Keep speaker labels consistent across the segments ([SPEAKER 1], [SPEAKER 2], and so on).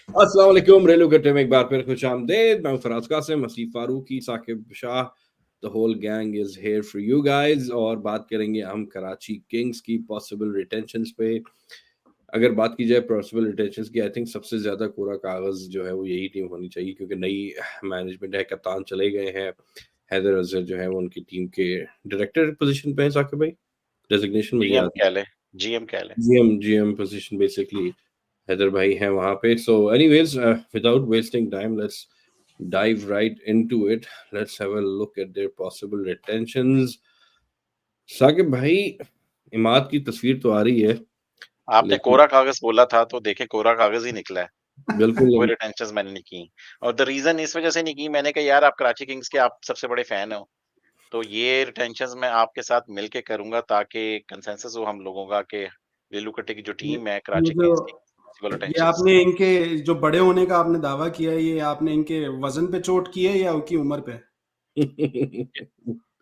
[SPEAKER 1] अस्सलाम वालेकुम, रेलू गट्टे में एक बार फिर खुशामदीद। मैं हूं Faraz Qasim, Hasif Farooqui, Saqib Shah, the whole gang is here for you guys. और बात करेंगे हम कराची किंग्स की पॉसिबल रिटेंशंस पे। अगर बात की जाए पॉसिबल रिटेंशंस की, आई थिंक सबसे ज़्यादा कोरा कागज़ जो है वो यही टीम होनी चाहिए, क्योंकि नई मैनेजमेंट है, कप्तान चले गए हैं। हैदर अज़हर जो है वो उनकी टीम के डायरेक्टर पोज़ीशन पे हैं साकिब भाई, डेज़िग्नेशन मुझे
[SPEAKER 2] जीएम
[SPEAKER 1] याद नहीं।
[SPEAKER 2] कह ले। जीएम कह ले।
[SPEAKER 1] जीएम पोज़ीशन बेसिकली हैदर भाई हैं वहाँ पे। So anyways, without wasting time, let's dive right into it. Let's have a look at their possible retentions. Saqib भाई, इमाद की तस्वीर तो आ रही है,
[SPEAKER 2] आपने
[SPEAKER 1] लेकिन
[SPEAKER 2] कोरा कागज बोला था तो देखे कोरा कागज ही निकला है। कोई
[SPEAKER 1] बिल्कुल
[SPEAKER 2] रिटेंशंस मैंने नहीं की। और द रीजन इस वजह से नहीं की, मैंने कहा यार आप कराची किंग्स के आप सबसे बड़े फैन हो, तो ये रिटेंशंस मैं आपके साथ मिलके करूंगा ताकि कंसेंसस हो हम लोगों का कि रेलू कट्टे की जो
[SPEAKER 3] ये
[SPEAKER 2] टीम है
[SPEAKER 3] ये
[SPEAKER 2] कराची
[SPEAKER 3] जो
[SPEAKER 2] किंग्स की पॉसिबल
[SPEAKER 3] ये
[SPEAKER 2] रिटेंशंस।
[SPEAKER 3] आपने इनके जो बड़े होने का आपने दावा किया है, ये आपने इनके वजन पे चोट की है या उनकी उम्र पे?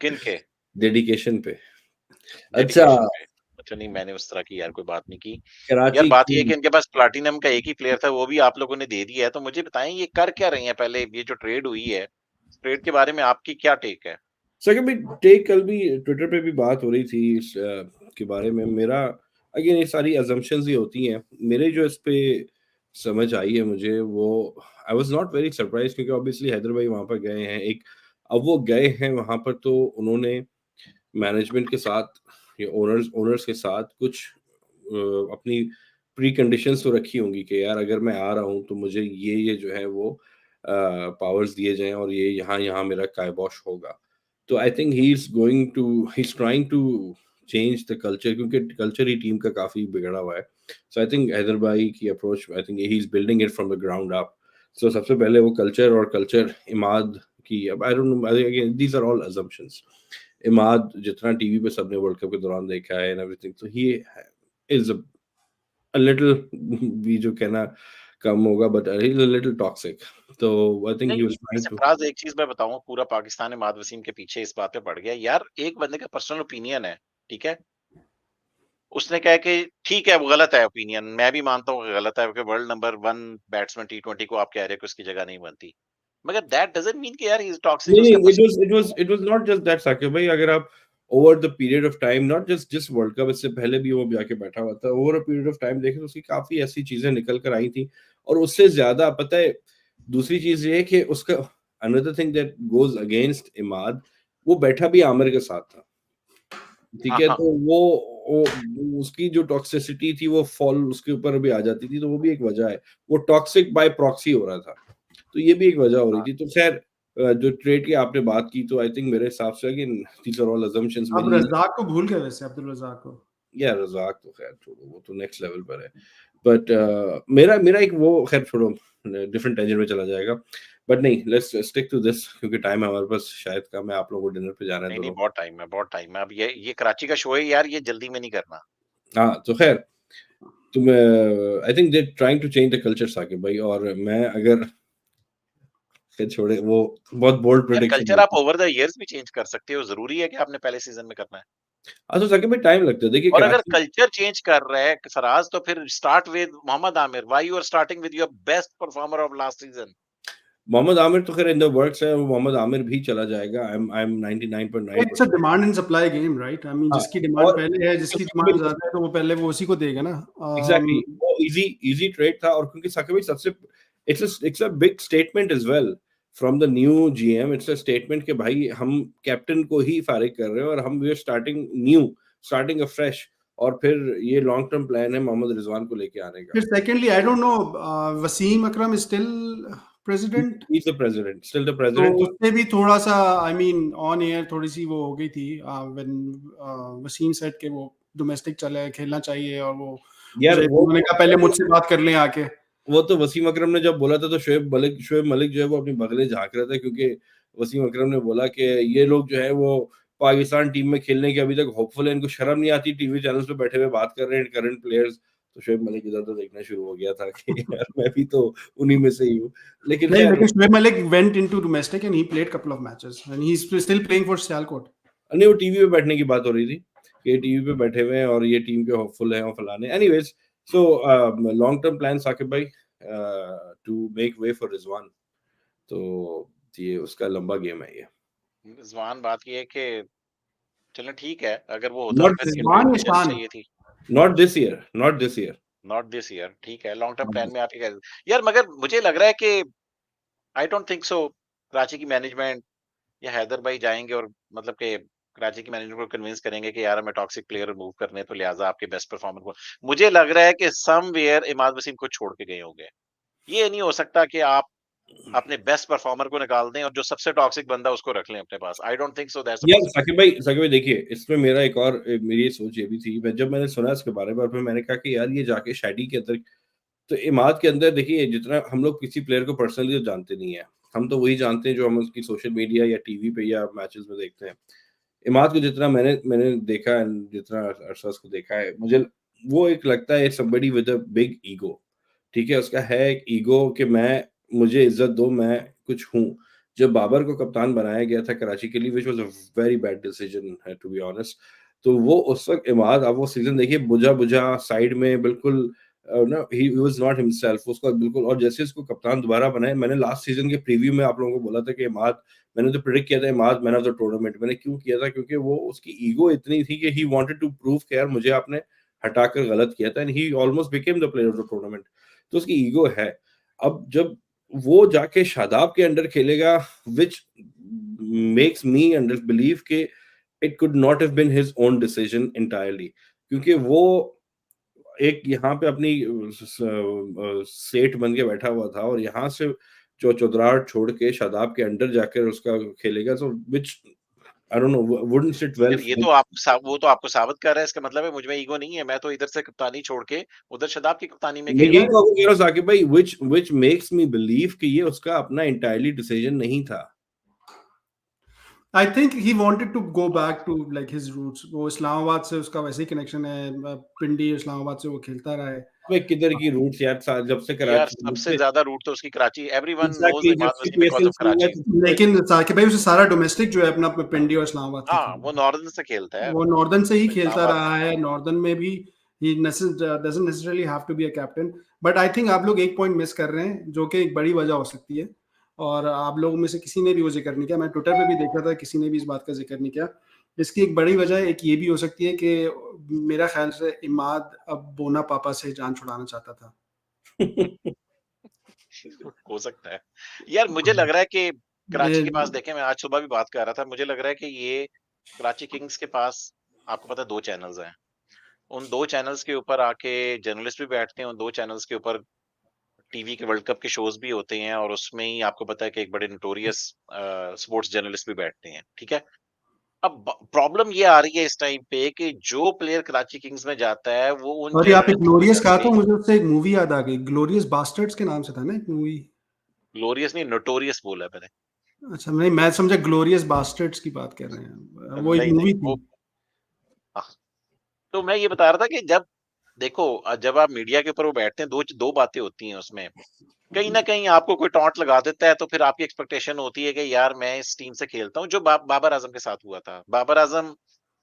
[SPEAKER 2] किन के
[SPEAKER 1] डेडिकेशन पे। अच्छा,
[SPEAKER 2] डेडिकेशन पे? अच्छा नहीं, मैंने उस तरह की यार कोई बात नहीं की। यार
[SPEAKER 1] कराची
[SPEAKER 2] बात ये है
[SPEAKER 1] की
[SPEAKER 2] कि इनके पास प्लाटिनम का एक ही प्लेयर था, वो भी आप लोगों ने दे दिया है, तो मुझे बताएं ये कर क्या रही हैं। पहले ये जो ट्रेड हुई है, ट्रेड के बारे में आपकी क्या टेक है?
[SPEAKER 1] साकिब भाई, टेक कल भी ट्विटर पे भी बात हो रही थी इस के बारे में। मेरा अगेन ये सारी अजम्पशंस ही होती हैं। मेरे जो इस पे समझ आई है मुझे, वो I was not very surprise, क्योंकि ऑब्वियसली हैदर भाई वहाँ पर गए हैं। एक अब वो गए हैं वहाँ पर, तो उन्होंने मैनेजमेंट के साथ या ओनर्स ओनर्स के साथ कुछ अपनी प्री कंडीशंस तो रखी होंगी कि यार अगर मैं आ रहा हूँ तो मुझे ये जो है वो पावर्स दिए जाएं, और ये यहाँ यहाँ मेरा कायबॉश होगा। तो I think he is trying to change the culture, क्योंकि कल्चर ही टीम का काफी बिगड़ा हुआ है। सो आई थिंक हैदर भाई की approach, I think he is building it from the ground up. So सबसे पहले वो कल्चर, और कल्चर इमाद की, अब I don't know, again these are all assumptions. Imad जितना टीवी पे सबने वर्ल्ड कप के दौरान देखा है एंड एवरीथिंग, तो ही इज अ लिटिल भी जो कहना कम होगा, but he is a little toxic. तो आई थिंक ही
[SPEAKER 2] नहीं,
[SPEAKER 1] वाज ट्राइंग
[SPEAKER 2] वैसे
[SPEAKER 1] टू।
[SPEAKER 2] फराज एक चीज मैं बताऊं, पूरा पाकिस्तान इमाद वसीम के पीछे इस बात पे पड़ गया यार। एक बंदे का पर्सनल ओपिनियन है, ठीक है, उसने कहा कि ठीक है वो गलत है ओपिनियन, मैं भी मानता हूँ कि गलत है कि वर्ल्ड नंबर वन बैट्समैन टी20 को आप कह रहे हो कि उसकी जगह नहीं बनती, मगर दैट डजंट मीन कि यार ही इज टॉक्सिक,
[SPEAKER 1] नहीं
[SPEAKER 2] उसका
[SPEAKER 1] नहीं,
[SPEAKER 2] personal.
[SPEAKER 1] It was not just that Saqib भाई। अगर आप over the period of time, not just जिस वर्ल्ड कप, इससे पहले भी वो जाके बैठा हुआ था, over a period of time देखें तो उसकी काफी ऐसी चीजें निकल कर आई थी। और उससे ज्यादा पता है, दूसरी चीज ये है कि उसका another thing that goes against Imad, वो बैठा भी आमिर के साथ था, ठीक
[SPEAKER 2] हाँ
[SPEAKER 1] है।
[SPEAKER 2] हाँ।
[SPEAKER 1] तो वो उसकी जो टॉक्सिसिटी थी वो फॉल उसके ऊपर भी आ जाती थी, तो वो भी एक वजह है। वो टॉक्सिक बाय प्रॉक्सी हो रहा था, तो ये भी एक वजह हो रही
[SPEAKER 2] हाँ।
[SPEAKER 1] थी। तो खैर, जो ट्रेड की आपने बात की, तो आई थिंक मेरे हिसाब से कि दीस आर ऑल अजम्पशंस
[SPEAKER 3] आप
[SPEAKER 1] मेरी।
[SPEAKER 3] रज़ाक को भूल गए वैसे, अब्दुल रज़ाक को।
[SPEAKER 1] या रज़ाक तो खैर छोड़ो, वो तो नेक्स्ट लेवल पर है। बट मेरा मेरा एक वो, खैर छोड़ो, डिफरेंट टेंशन में चला जाएगा। बट नहीं, लेट्स स्टिक टू दिस, क्योंकि टाइम हमारे पास शायद कम है। आप लोगों को डिनर पे जाना है
[SPEAKER 2] नहीं नहीं,
[SPEAKER 1] दोनों।
[SPEAKER 2] बहुत टाइम है, बहुत टाइम है। अब ये कराची का शो है यार, ये जल्दी में नहीं करना।
[SPEAKER 1] हाँ, तो खैर, तुम I think they trying to change the culture Saqib भाई। और मैं अगर, खैर छोड़े, वो बहुत बोल्ड
[SPEAKER 2] यार
[SPEAKER 1] प्रेडिक्शन
[SPEAKER 2] कल्चर आप
[SPEAKER 1] होगी।
[SPEAKER 2] ओवर द इयर्स भी चेंज कर सकते हो, जरूरी है कि आपने पहले सीजन में करना है।
[SPEAKER 1] हाँ, तो साकिब भाई टाइम लगता है, देखिए
[SPEAKER 2] और अगर
[SPEAKER 1] कराची।
[SPEAKER 2] कल्चर चेंज कर रहा है फराज, तो फिर start with Mohammad Amir. Why you are starting with your best performer of last season?
[SPEAKER 1] Mohammad Amir तो खैर इन द वर्क्स है, वो मोहम्मद आमिर भी चला जाएगा। I am
[SPEAKER 3] it's a
[SPEAKER 1] 99.9%।
[SPEAKER 3] Demand and supply game, right? I mean
[SPEAKER 1] हाँ,
[SPEAKER 3] जिसकी डिमांड
[SPEAKER 1] और
[SPEAKER 3] पहले है, जिसकी डिमांड ज़्यादा है, तो वो पहले वो उसी को देगा ना।
[SPEAKER 1] एग्जैक्टली, वो इजी इजी ट्रेड था। और क्योंकि साकिब भाई सबसे, it's a big statement as well from the new GM. It's a statement कि भाई हम कैप्टन को ही फारिग कर रहे हैं, और हम we are starting new, starting afresh. और फिर ये लॉन्ग टर्म प्लान है मोहम्मद रिजवान को लेके आने का।
[SPEAKER 3] फिर secondly, I don't know, Wasim Akram is still president.
[SPEAKER 1] He is the president, still the
[SPEAKER 3] तो
[SPEAKER 1] प्रेसिडेंट।
[SPEAKER 3] उससे भी थोड़ा सा, आई मीन ऑन एयर थोड़ी सी वो हो गई थी व्हेन वसीम सेड के वो डोमेस्टिक चले खेलना चाहिए, और वो
[SPEAKER 1] यार
[SPEAKER 3] मुझे उन्होंने कहा पहले मुझसे बात कर लें आके।
[SPEAKER 1] वो तो वसीम अकरम ने जब बोला था, तो शोएब मलिक जो है वो अपनी बगलें झाँक रहा था, क्योंकि वसीम अकरम ने बोला कि ये लोग जो है वो पाकिस्तान टीम में खेलने के अभी तक होपफुल है, इनको शर्म नहीं आती टीवी चैनल्स पे बैठे हुए बात कर रहे हैं करंट प्लेयर्स। तो शोएब मलिक इधर तो देखना शुरू हो गया था कि यार मैं भी तो उन्हीं में से ही हूँ। लेकिन
[SPEAKER 3] नहीं,
[SPEAKER 1] खैर,
[SPEAKER 3] लेकिन Shoaib Malik went into domestic and he played couple of matches and he is still playing for Sialkot.
[SPEAKER 1] नहीं, वो टीवी पे बैठने की बात हो रही थी कि टीवी पे बैठे हुए हैं और ये टीम के होपफुल हैं और फलाने। Anyways, so long term plan Saqib भाई, to make way for Rizwan. तो ये उसका लंबा गेम है ये।
[SPEAKER 2] रिजवान बात ये है कि चलो ठीक है, अगर वो होता तो
[SPEAKER 1] नॉट
[SPEAKER 2] फिर
[SPEAKER 3] रिजवान या
[SPEAKER 2] इंडिविजुअल
[SPEAKER 3] शान?
[SPEAKER 2] चाहिए थी।
[SPEAKER 1] Not this year, not this year.
[SPEAKER 2] Not this year, ठीक है, लॉन्ग टर्म प्लान में आप ये यार मगर मुझे लग रहा है कि आई डोंट थिंक सो कराची की मैनेजमेंट या हैदर भाई जाएंगे और मतलब कि कराची की मैनेजमेंट को कन्विंस करेंगे कि यार हमें टॉक्सिक प्लेयर रिमूव करने हैं, तो लिहाजा आपके बेस्ट परफॉर्मर को। मुझे लग रहा है कि समवेयर इमाद वसीम को छोड़ के गए होंगे। ये नहीं हो सकता कि आप अपने बेस्ट परफॉर्मर को निकाल दें और जो सबसे टॉक्सिक बंदा उसको रख लें अपने पास। I don't think so that's a
[SPEAKER 1] यार
[SPEAKER 2] पॉसिबिलिटी।
[SPEAKER 1] साकिब भाई देखिए, इसमें मेरा एक और मेरी ये सोच ये भी थी, जब मैंने सुना इसके बारे में और फिर मैंने कहा कि यार ये जाके शैडी के अंदर, तो इमाद के अंदर देखिए, जितना हम लोग किसी प्लेयर को पर्सनली तो जानते नहीं है, हम तो वही जानते हैं जो हम उसकी सोशल मीडिया या टीवी पे या मैचेस में देखते हैं। इमाद को जितना मैंने मैंने देखा है, जितना अरसा उसको देखा है, मुझे वो एक लगता है somebody with a big ego. ठीक है, उसका है एक ईगो कि मैं, मुझे इज्जत दो, मैं कुछ हूँ। जब बाबर को कप्तान बनाया गया था कराची के लिए, which was a very bad decision है टू बी ऑनेस्ट। तो वो उस वक़्त इमाद, आप वो सीज़न देखिए, बुझा-बुझा साइड में बिल्कुल, ना ही वाज़ नॉट हिमसेल्फ, उसका बिल्कुल। और जैसे उसको कप्तान दोबारा बनाया, मैंने लास्ट सीज़न के प्रीव्यू में आप लोगों को बोला था कि इमाद, मैंने तो प्रेडिक्ट किया था Imad man of the tournament. मैंने क्यों किया था? क्योंकि वो, उसकी ईगो इतनी थी कि ही वांटेड टू प्रूव कि यार मुझे आपने हटाकर गलत किया था, and he almost became the player of the tournament. तो उसकी ईगो है। अब जब वो जाके शादाब के अंडर खेलेगा, which makes me under believe कि it could not have been his own decision entirely, क्योंकि वो एक यहाँ पे अपनी सेठ बन के बैठा हुआ था, और यहाँ से जो चौधराहट छोड़ के शादाब के अंडर जाकर उसका खेलेगा, तो which I don't no, wouldn't sit well
[SPEAKER 2] यार ये तो आप वो तो आपको साबित कर रहा है, इसका मतलब है मुझ में ईगो नहीं है, मैं तो इधर से कप्तानी छोड़ के उधर शदाब की कप्तानी में
[SPEAKER 1] मैं
[SPEAKER 2] खेल
[SPEAKER 1] यही
[SPEAKER 2] रहा
[SPEAKER 3] यार
[SPEAKER 2] हूँ।
[SPEAKER 1] तो आपको कह रहा हूँ साकिब भाई, व्हिच मेक्स मी बिलीव कि ये उसका अपना एंटायरली डिसीजन नहीं था।
[SPEAKER 3] I think he wanted to go back to like his roots. वो इस्लामाबाद से उसका वैसे ही कनेक्शन है, पिंडी इस्लामाबाद से वो खेलता रहा है।
[SPEAKER 1] भाई किधर की रूट्स यार, जब से
[SPEAKER 2] यार
[SPEAKER 1] कराची, जब
[SPEAKER 2] सबसे
[SPEAKER 1] से
[SPEAKER 2] ज्यादा रूट तो उसकी कराची, एवरीवन नोज
[SPEAKER 1] एग्जैक्टली, जब
[SPEAKER 2] इमाद
[SPEAKER 1] से
[SPEAKER 2] वसीम बिकॉज़
[SPEAKER 1] पीएसएल
[SPEAKER 2] ऑफ
[SPEAKER 1] शुरू हुआ
[SPEAKER 2] कराची।
[SPEAKER 1] है,
[SPEAKER 3] लेकिन साकिब भाई उसे सारा डोमेस्टिक जो है अपना पिंडी और इस्लामाबाद से
[SPEAKER 2] हाँ,
[SPEAKER 3] खेला
[SPEAKER 2] वो
[SPEAKER 3] है।
[SPEAKER 2] नॉर्दर्न से खेलता है।
[SPEAKER 3] वो नॉर्दर्न से ही खेलता
[SPEAKER 2] इस्लामाबाद
[SPEAKER 3] रहा है। नॉर्दर्न में भी he doesn't necessarily have to be a captain. But I think आप लोग एक पॉइंट मिस कर रहे हैं, जो कि एक बड़ी वजह हो सकती है, और आप लोगों में से किसी ने भी वो जिक्र नहीं किया। मैं ट्विटर पे भी देखा था, किसी ने भी इस बात का जिक्र नहीं किया। इसकी एक बड़ी वजह एक ये भी हो सकती है कि मेरा ख्याल से इमाद अब बोना पापा से जान छुड़ाना चाहता था।
[SPEAKER 2] हो सकता है। यार मुझे लग रहा है कि कराची के पास,
[SPEAKER 3] ये-
[SPEAKER 2] देखें मैं आज सुबह भी बात कर रहा था, मुझे लग रहा है कि ये कराची किंग्स के पास, आपको पता है 2 चैनल्स हैं। उन 2 चैनल्स के ऊपर आके जर्नलिस्ट भी बैठते हैं, उन 2 चैनल्स के ऊपर टीवी के वर्ल्ड कप के शोज़ भी होते हैं, और उसमें ही आपको पता है कि एक बड़े नोटोरियस स्पोर्ट्स जर्नलिस्ट भी बैठते हैं, ठीक है? अब प्रॉब्लम ये आ रही है इस टाइम पे कि जो प्लेयर कराची किंग्स में जाता है वो उन
[SPEAKER 3] और ये आप एक
[SPEAKER 2] जर्नलिस्ट के
[SPEAKER 3] ग्लोरियस कहा तो
[SPEAKER 2] चलते,
[SPEAKER 3] मुझे उससे एक मूवी याद आ गई, ग्लोरियस बास्टर्ड्स के नाम से था ना एक मूवी।
[SPEAKER 2] ग्लोरियस नहीं, नोटोरियस बोला है मैंने।
[SPEAKER 3] अच्छा, नहीं मैं समझा ग्लोरियस बास्टर्ड्स की बात कर रहे हैं, वो एक
[SPEAKER 2] नहीं नहीं
[SPEAKER 3] मूवी थी।
[SPEAKER 2] वो, हाँ, तो मैं ये बता रहा था कि जब देखो जब आप मीडिया के ऊपर वो बैठते हैं, दो दो बातें होती हैं उसमें। कहीं ना कहीं आपको कोई टॉन्ट लगा देता है तो फिर आपकी एक्सपेक्टेशन होती है कि यार मैं इस टीम से खेलता हूँ, जो बाबर आजम के साथ हुआ था। बाबर आजम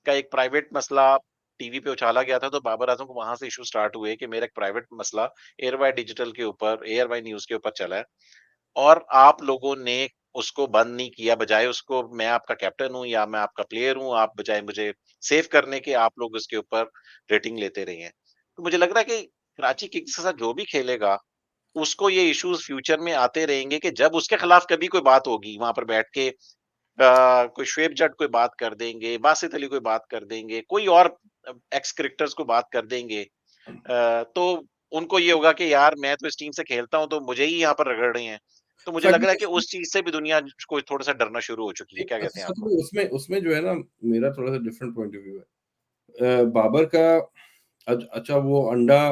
[SPEAKER 2] का एक प्राइवेट मसला टीवी पे उछाला गया था, तो बाबर आजम को वहां से इशू स्टार्ट हुए कि मेरा एक प्राइवेट मसला एयरवाई डिजिटल के ऊपर, एयरवाई न्यूज के ऊपर चला है, और आप लोगों ने उसको बंद नहीं किया। बजाय उसको, मैं आपका कैप्टन हूँ या मैं आपका प्लेयर हूँ, आप बजाय मुझे सेव करने के, आप लोग उसके ऊपर रेटिंग लेते रहे हैं। तो मुझे लग रहा है कि कराची किंग्स के साथ जो भी खेलेगा उसको ये इश्यूज फ्यूचर में आते रहेंगे कि जब उसके खिलाफ कभी कोई बात होगी वहां पर बैठ के, कोई शुएब जट कोई बात कर देंगे, बासित अली कोई बात कर देंगे, कोई और एक्स क्रिकेटर्स को बात कर देंगे, तो उनको ये होगा कि यार मैं तो इस टीम से खेलता हूँ तो मुझे ही यहाँ पर रगड़ रहे हैं। तो मुझे लग रहा है कि
[SPEAKER 1] साकिब
[SPEAKER 2] उस चीज से भी दुनिया को थोड़ा सा डरना शुरू हो चुकी है। क्या कहते हैं आप
[SPEAKER 1] साकिब
[SPEAKER 2] लोग?
[SPEAKER 1] भाई, उसमें उसमें जो है ना, मेरा थोड़ा सा डिफरेंट पॉइंट ऑफ व्यू है। बाबर का अच्छा वो अंडा,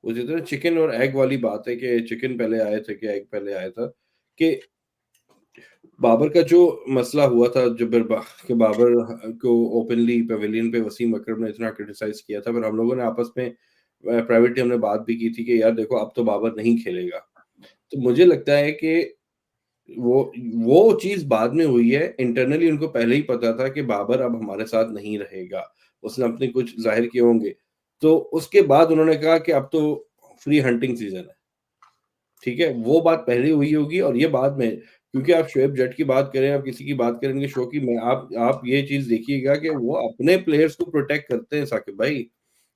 [SPEAKER 1] वो कहते हैं चिकन और एग वाली बात है कि चिकन पहले आए थे कि एग पहले आया था, कि बाबर का जो मसला हुआ था, जब कि बाबर को ओपनली पवेलियन पे वसीम अकरम ने इतना क्रिटिसाइज किया था, फिर हम लोगों ने आपस में प्राइवेटली हमने बात भी की थी कि यार देखो अब तो बाबर नहीं खेलेगा। तो मुझे लगता है कि वो वो चीज़ बाद में हुई है, इंटरनली उनको पहले ही पता था कि बाबर अब हमारे साथ नहीं रहेगा। उसने अपने कुछ ज़ाहिर किए होंगे। तो उसके बाद उन्होंने कहा कि अब तो फ्री हंटिंग सीज़न है। ठीक है? वो बात पहले हुई होगी और ये बाद में, क्योंकि आप शोएब जट की बात करें, आप किसी की बात करेंगे शो की, मैं आप ये चीज़ देखिएगा कि वो अपने प्लेयर्स को प्रोटेक्ट करते हैं साकिब भाई।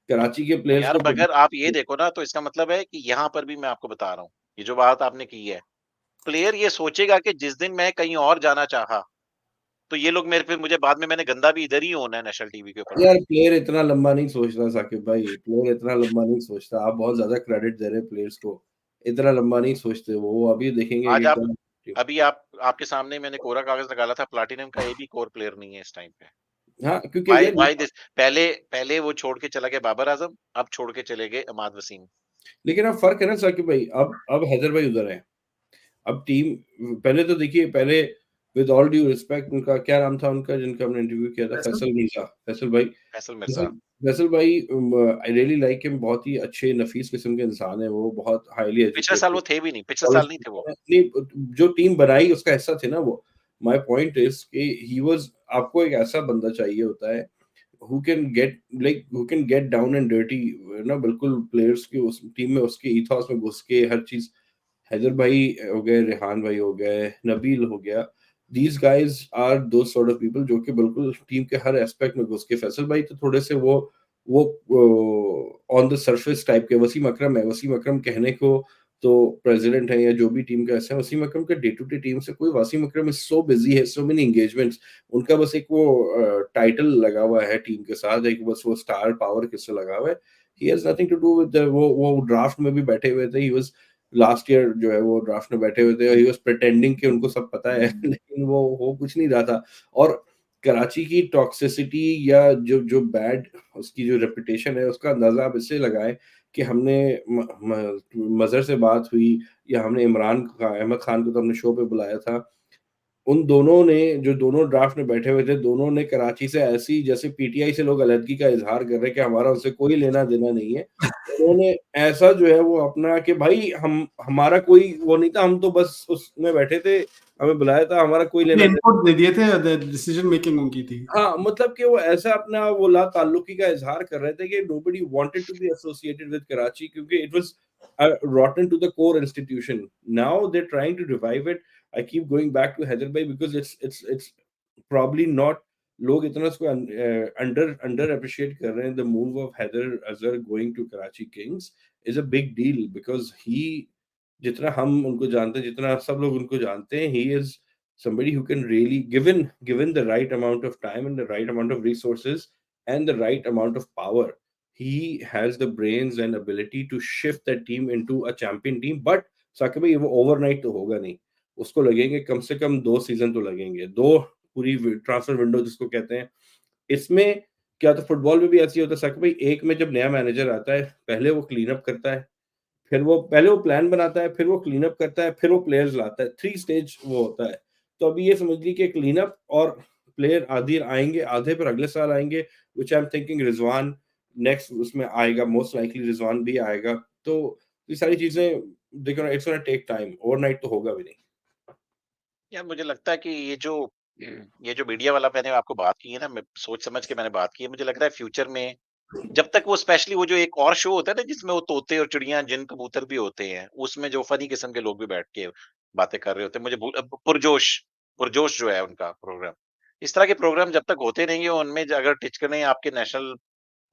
[SPEAKER 1] कराची के प्लेयर्स
[SPEAKER 2] यार
[SPEAKER 1] को
[SPEAKER 2] मगर आप ये देखो ना, तो इसका मतलब है कि यहाँ पर भी मैं आपको बता रहा हूँ, ये जो बात आपने की है, प्लेयर ये सोचेगा कि जिस दिन मैं कहीं और जाना चाहा, तो ये लोग मेरे फिर मुझे बाद में मैंने गंदा भी इधर ही होना है नेशनल टीवी के ऊपर
[SPEAKER 1] यार
[SPEAKER 2] आके।
[SPEAKER 1] प्लेयर इतना लंबा नहीं सोचता साकिब भाई, प्लेयर इतना लंबा नहीं सोचता। आप बहुत ज़्यादा क्रेडिट दे रहे हैं प्लेयर्स को। इतना लंबा नहीं सोचते वो अभी देखेंगे
[SPEAKER 2] आज
[SPEAKER 1] कि
[SPEAKER 2] आप
[SPEAKER 1] क्या।
[SPEAKER 2] अभी आप आपके सामने मैंने कोरा कागज़ निकाला था, प्लैटिनम का एक भी कोर प्लेयर नहीं है इस टाइम पे।
[SPEAKER 1] हाँ, क्योंकि
[SPEAKER 2] व्हाई
[SPEAKER 1] यार
[SPEAKER 2] व्हाई दिस पहले पहले वो छोड़ के चला गया बाबर आज़म, अब छोड़ के चले गए अमाद वसीम।
[SPEAKER 1] लेकिन अब फ़र्क है ना साकिब भाई, अब हैदर भाई उधर हैं। अब टीम पहले तो देखिए, पहले विद ऑल ड्यू रिस्पेक्ट, उनका क्या नाम था उनका जिनका हमने इंटरव्यू किया था?
[SPEAKER 3] फैसल
[SPEAKER 1] फैसल मीर्ज़ा, फैसल भाई।
[SPEAKER 2] फैसल
[SPEAKER 1] फैसल
[SPEAKER 2] मिर्ज़ा।
[SPEAKER 1] फैसल भाई आई रियली लाइक हिम, बहुत ही अच्छे नफ़ीस किस्म के इंसान हैं वो, बहुत हाइली
[SPEAKER 2] पिछले साल
[SPEAKER 1] एजुकेटेड।
[SPEAKER 2] वो थे भी नहीं, पिछले साल नहीं थे वो।
[SPEAKER 1] नहीं, जो टीम बनाई उसका हिस्सा थे ना वो। माय पॉइंट इज़ कि ही वाज़, आपको एक ऐसा बंदा चाहिए होता है हू can get down and dirty, ना बिल्कुल प्लेयर्स की उस टीम में, उसके ईथॉस में घुस के हर चीज़। हैदर भाई हो गए, रेहान भाई हो गए, नबील हो गया। These guys are those sort of people जो कि बिल्कुल टीम के हर एस्पेक्ट में घुस के, फैसल भाई तो थोड़े से वो ऑन द सरफेस टाइप के। वसीम अकरम है, वसीम अकरम कहने को तो प्रेज़िडेंट है या जो भी टीम का ऐसा है, वसीम अकरम का डे टू डे टीम से कोई, वसीम अकरम इज़ सो बिज़ी है, सो मेनी एंगेजमेंट्स। उनका बस एक वो टाइटल लगा हुआ है टीम के साथ, एक बस वो स्टार पावर किससे लगा हुआ है। He has nothing to do with वो ड्राफ्ट में भी बैठे हुए थे। ही वाज़ लास्ट ईयर जो है वो ड्राफ्ट में बैठे हुए थे और ही वाज़ प्रिटेंडिंग कि उनको सब पता है लेकिन वो हो कुछ नहीं रहा था। और कराची की टॉक्सिसिटी या जो जो बैड उसकी जो रेपुटेशन है उसका अंदाज़ा आप इससे लगाएँ कि हमने म म मज़हर से बात हुई या हमने अहमद खान को तो हमने शो पे बुलाया था। उन दोनों ने, जो दोनों ड्राफ्ट में बैठे हुए थे, दोनों ने कराची से ऐसी, जैसे पीटीआई से लोग अलग का इज़हार कर रहे हैं कि हमारा उससे कोई लेना-देना नहीं है। उन्होंने ऐसा जो है वो अपना कि भाई हम हमारा कोई वो नहीं था, हम तो बस उसमें बैठे थे, हमें बुलाया था, हमारा कोई
[SPEAKER 3] अपने
[SPEAKER 1] लेना-देना।
[SPEAKER 3] इनपुट दे दिए थे, डिसीजन मेकिंग उनकी थी।
[SPEAKER 1] हाँ, मतलब कि वो ऐसा अपना वो ला-ताल्लुकी का इज़हार कर रहे थे कि nobody wanted to be associated with Karachi, क्योंकि it was rotten to the core institution. Now they are trying to revive it. I keep going back to Haider भाई बिकॉज़ इट्स probably not, लोग इतना उसको अंडर एप्रिशिएट कर रहे हैं। The move of Haider Azhar going to Karachi kings is a big deal because he, जितना हम उनको जानते हैं, जितना सब लोग उनको जानते हैं, he is somebody who can really, given the right amount of time and the right amount of resources and the right amount of power, he has the brains and ability to shift that team into a champion team. But Saqib भाई वो overnight तो होगा नहीं। उसको लगेंगे कम से कम 2 season तो लगेंगे। 2 पूरी ट्रांसफर विंडो जिसको कहते हैं। इसमें क्या होता है, फुटबॉल में भी ऐसे ही होता है साकिब भाई, एक में जब नया मैनेजर आता है, पहले वो क्लीन अप करता है। फिर वो पहले वो प्लान बनाता है, फिर वो क्लीन अप करता है, फिर वो प्लेयर्स लाता है। 3 स्टेज वो होता है। तो अभी ये समझ लीजिए कि क्लीन अप और प्लेयर आधे आएँगे, आधे फिर अगले साल आएँगे, which I am thinking Rizwan next उसमें आएगा, मोस्ट लाइकली रिज़वान भी आएगा। तो ये सारी चीज़ें देखो ना, it's gonna take time, overnight तो होगा भी नहीं।
[SPEAKER 2] यार मुझे लगता है कि ये जो मीडिया वाला मैंने आपको बात की है ना, मैं सोच समझ के मैंने बात की है, मुझे लग रहा है फ्यूचर में जब तक वो स्पेशली वो जो एक और शो होता है ना जिसमें वो तोते और चिड़िया जिन कबूतर भी होते हैं, उसमें जो फनी किस्म के लोग भी बैठ के बातें कर रहे होते हैं, मुझे पुरजोश पुरजोश जो है उनका प्रोग्राम, इस तरह के प्रोग्राम जब तक होते रहेंगे, उनमें अगर टिचकने आपके नेशनल